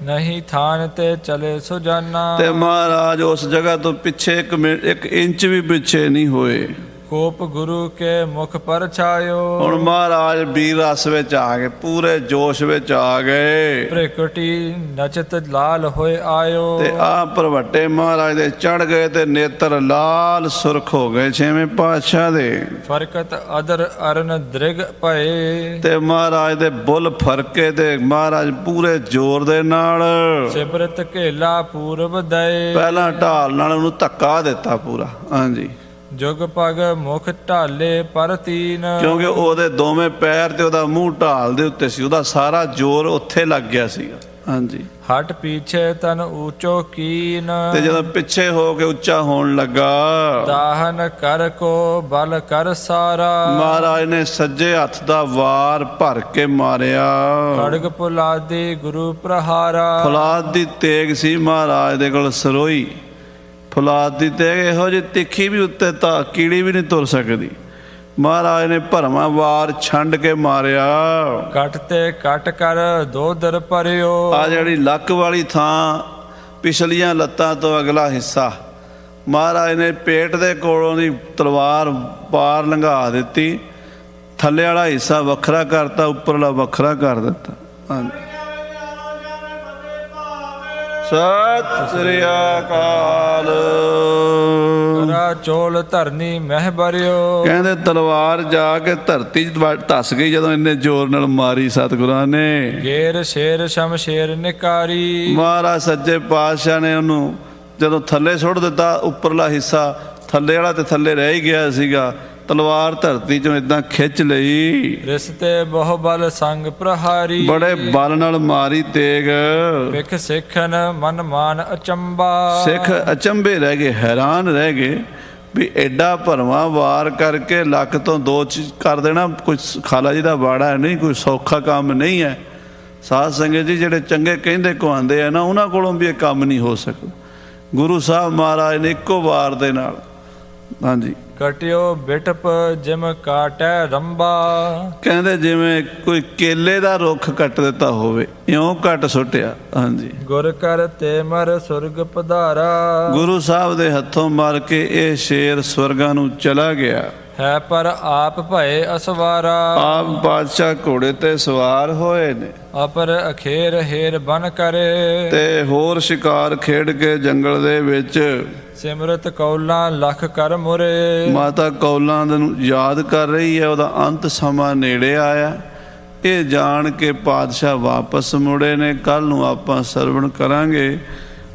ਨਹੀਂ ਥਾਨ ਤੇ ਚਲੇ ਸੁਜਾਨਾ। ਤੇ ਮਹਾਰਾਜ ਉਸ ਜਗ੍ਹਾ ਤੋਂ ਪਿੱਛੇ 1 ਇੰਚ ਵੀ ਪਿੱਛੇ ਨਹੀਂ ਹੋਏ। ਕੋਪ ਗੁਰੂ ਕੇ ਮੁਖ ਪਰ ਛਾਇਓ। ਹੁਣ ਮਹਾਰਾਜ ਵੀਰ ਰਸ ਵਿੱਚ ਆ ਗਏ, ਪੂਰੇ ਜੋਸ਼ ਵਿੱਚ ਆ ਗਏ। ਪ੍ਰਗਟੀ ਨਚਤ ਲਾਲ ਹੋਏ ਆਇਓ। ਤੇ ਆਹ ਭਰਵੱਟੇ ਮਹਾਰਾਜ ਦੇ ਚੜ ਗਏ ਤੇ ਨੇਤਰ ਲਾਲ ਸੁਰਖ ਹੋ ਗਏ 6ਵੇਂ ਪਾਤਸ਼ਾਹ ਦੇ। ਫਰਕਤ ਅਦਰ ਅਰਨ ਦ੍ਰਿਗ ਭਏ। ਤੇ ਮਹਾਰਾਜ ਦੇ ਬੁੱਲ ਫਰਕੇ ਤੇ ਮਹਾਰਾਜ ਪੂਰੇ ਜ਼ੋਰ ਦੇ ਨਾਲ ਸਿਬਰਤ ਘੇਲਾ ਪੂਰਬ ਦਏ। ਪਹਿਲਾਂ ਢਾਲ ਨਾਲ ਉਹਨੂੰ ਧੱਕਾ ਦਿੱਤਾ ਪੂਰਾ। ਹਾਂਜੀ, ਜੁਗ ਪਗ ਮੁਖ ਢਾਲੇ ਪਰ ਤੀਨ। ਕਿਉਂਕਿ ਉਹਦੇ ਦੋਵੇਂ ਪੈਰ ਤੇ ਉਹਦਾ ਮੂੰਹ ਢਾਲ ਦੇ ਉੱਤੇ ਸੀ, ਉਹਦਾ ਸਾਰਾ ਜ਼ੋਰ ਉੱਥੇ ਲੱਗ ਗਿਆ ਸੀਗਾ। ਹਾਂਜੀ, ਹਟ ਪੀਛੇ ਤਨ ਊਚੋ ਕੀਨ। ਤੇ ਜਦੋਂ ਪਿੱਛੇ ਹੋ ਕੇ ਉੱਚਾ ਹੋਣ ਲੱਗਾ, ਦਾਹਨ ਕਰ ਕੋ ਬਲ ਕਰ ਸਾਰਾ। ਮਹਾਰਾਜ ਨੇ ਸੱਜੇ ਹੱਥ ਦਾ ਵਾਰ ਭਰ ਕੇ ਮਾਰਿਆ। ਖੜਗ ਪੁਲਾਦੀ ਗੁਰੂ ਪ੍ਰਹਾਰਾ। ਫੌਲਾਦ ਦੀ ਤੇਗ ਸੀ ਮਹਾਰਾਜ ਦੇ ਕੋਲ, ਸਰੋਈ ਫੌਲਾਦ ਦੀ ਤੇਗ ਇਹੋ ਜਿਹੀ ਤਿੱਖੀ ਵੀ ਉੱਤੇ ਤਾਂ ਕੀੜੀ ਵੀ ਨਹੀਂ ਤੁਰ ਸਕਦੀ। ਮਹਾਰਾਜ ਨੇ ਭਰਵਾਂ ਵਾਰ ਛੰਡ ਕੇ ਮਾਰਿਆ। ਕੱਟ ਤੇ ਕੱਟ ਕਰ ਦੋ ਦਰ ਭਰਿਓ। ਆ ਜਿਹੜੀ ਲੱਕ ਵਾਲੀ ਥਾਂ, ਪਿਛਲੀਆਂ ਲੱਤਾਂ ਤੋਂ ਅਗਲਾ ਹਿੱਸਾ, ਮਹਾਰਾਜ ਨੇ ਪੇਟ ਦੇ ਕੋਲੋਂ ਦੀ ਤਲਵਾਰ ਪਾਰ ਲੰਘਾ ਦਿੱਤੀ। ਥੱਲੇ ਵਾਲਾ ਹਿੱਸਾ ਵੱਖਰਾ ਕਰਤਾ, ਉੱਪਰਲਾ ਵੱਖਰਾ ਕਰ ਦਿੱਤਾ। ਹਾਂਜੀ, ਸਤਿ ਸ੍ਰੀ ਅਕਾਲ। ਕਰਾ ਚੋਲ ਧਰਨੀ ਮਹਿ ਬਰਿਓ। ਕਹਿੰਦੇ ਤਲਵਾਰ ਜਾ ਕੇ ਧਰਤੀ 'ਚ ਧੱਸ ਗਈ ਜਦੋਂ ਇੰਨੇ ਜ਼ੋਰ ਨਾਲ ਮਾਰੀ ਸਤਿਗੁਰਾਂ ਨੇ। ਗੇਰ ਸ਼ੇਰ ਸ਼ਮਸ਼ੇਰ ਨਿਕਾਰੀ। ਮਹਾਰਾਜ ਸੱਚੇ ਪਾਤਸ਼ਾਹ ਨੇ ਉਹਨੂੰ ਜਦੋਂ ਥੱਲੇ ਸੁੱਟ ਦਿੱਤਾ, ਉੱਪਰਲਾ ਹਿੱਸਾ ਥੱਲੇ ਵਾਲਾ ਤੇ ਥੱਲੇ ਰਹਿ ਹੀ ਗਿਆ ਸੀਗਾ। ਤਲਵਾਰ ਧਰਤੀ 'ਚੋਂ ਇਦਾਂ ਖਿੱਚ ਲਈ। ਰਿਸ਼ਤੇ ਬਹੁ ਬਲ ਸੰਗ ਪ੍ਰਹਾਰੀ। ਬੜੇ ਬਲ ਨਾਲ ਮਾਰੀ ਤੇਗ। ਵਿਖ ਸਿੱਖਨ ਮਨ ਮਾਨ ਅਚੰਬਾ। ਸਿੱਖ ਅਚੰਭੇ ਰਹਿ ਗਏ, ਹੈਰਾਨ ਰਹਿ ਗਏ ਵੀ ਐਡਾ ਭਰਵਾਂ ਵਾਰ ਕਰਕੇ ਲੱਕ ਤੋਂ 2 ਕਰ ਦੇਣਾ ਕੋਈ ਖਾਲਾ ਜੀ ਦਾ ਬਾੜਾ ਨਹੀਂ, ਕੋਈ ਸੌਖਾ ਕੰਮ ਨਹੀਂ ਹੈ। ਸਾਧ ਸੰਗਤ ਜੀ ਜਿਹੜੇ ਚੰਗੇ ਕਹਿੰਦੇ ਕਹਾਉਂਦੇ ਆ ਨਾ, ਉਹਨਾਂ ਕੋਲੋਂ ਵੀ ਇਹ ਕੰਮ ਨਹੀਂ ਹੋ ਸਕਦਾ। ਗੁਰੂ ਸਾਹਿਬ ਮਹਾਰਾਜ ਨੇ ਇੱਕੋ ਵਾਰ ਦੇ ਨਾਲ, ਹਾਂਜੀ, ਕਟਿਓ ਬਿਟਪ ਜਿਮ ਕਾਟੈ ਰੰਬਾ। ਕਹਿੰਦੇ ਜਿਵੇਂ ਕੋਈ ਕੇਲੇ ਦਾ ਰੁੱਖ ਕੱਟ ਦਿੱਤਾ ਹੋਵੇ, ਇਉਂ ਕੱਟ ਸੁੱਟਿਆ। ਹਾਂਜੀ, ਗੁਰ ਕਰ ਤੇ ਮਰ ਸੁਰਗ ਪਧਾਰਾ। ਗੁਰੂ ਸਾਹਿਬ ਦੇ ਹੱਥੋਂ ਮਰ ਕੇ ਇਹ ਸ਼ੇਰ ਸਵਰਗਾਂ ਨੂੰ ਚਲਾ ਗਿਆ। ਹੈ ਪਰ ਆਪ ਭਏ ਅਸਵਾਰਾ। ਆਪ ਬਾਦਸ਼ਾਹ ਘੋੜੇ ਤੇ ਸਵਾਰ ਹੋਏ ਨੇ ਅਪਰ ਅਖੇਰ ਹੇਰ ਬਨ ਕਰੇ। ਤੇ ਹੋਰ ਸ਼ਿਕਾਰ ਖੇਡ ਕੇ ਜੰਗਲ ਦੇ ਵਿੱਚ ਸਿਮਰਤ ਕੌਲਾਂ ਲੱਖ ਕਰ ਮੁਰੇ। ਮਾਤਾ ਕੌਲਾਂ ਨੂੰ ਯਾਦ ਕਰ ਰਹੀ ਹੈ, ਉਹਦਾ ਅੰਤ ਸਮਾਂ ਨੇੜੇ ਆਇਆ। ਇਹ ਜਾਣ ਕੇ ਪਾਤਸ਼ਾਹ ਵਾਪਸ ਮੁੜੇ ਨੇ। ਕੱਲ ਨੂੰ ਆਪਾਂ ਸਰਵਣ ਕਰਾਂਗੇ।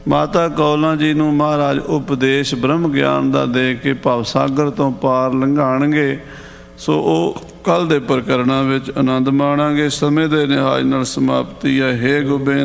ਮਾਤਾ ਕੌਲਾਂ ਜੀ ਨੂੰ ਮਹਾਰਾਜ ਉਪਦੇਸ਼ ਬ੍ਰਹਮ ਗਿਆਨ ਦਾ ਦੇ ਕੇ ਭਵਸਾਗਰ ਤੋਂ ਪਾਰ ਲੰਘਾਣਗੇ। ਸੋ ਉਹ ਕੱਲ ਦੇ ਪ੍ਰਕਰਣਾਂ ਵਿੱਚ ਆਨੰਦ ਮਾਣਾਂਗੇ। ਸਮੇਂ ਦੇ ਨਿਹਾਜ ਨਾਲ ਸਮਾਪਤੀ ਹੈ। ਹੇ ਗੋਬਿੰਦ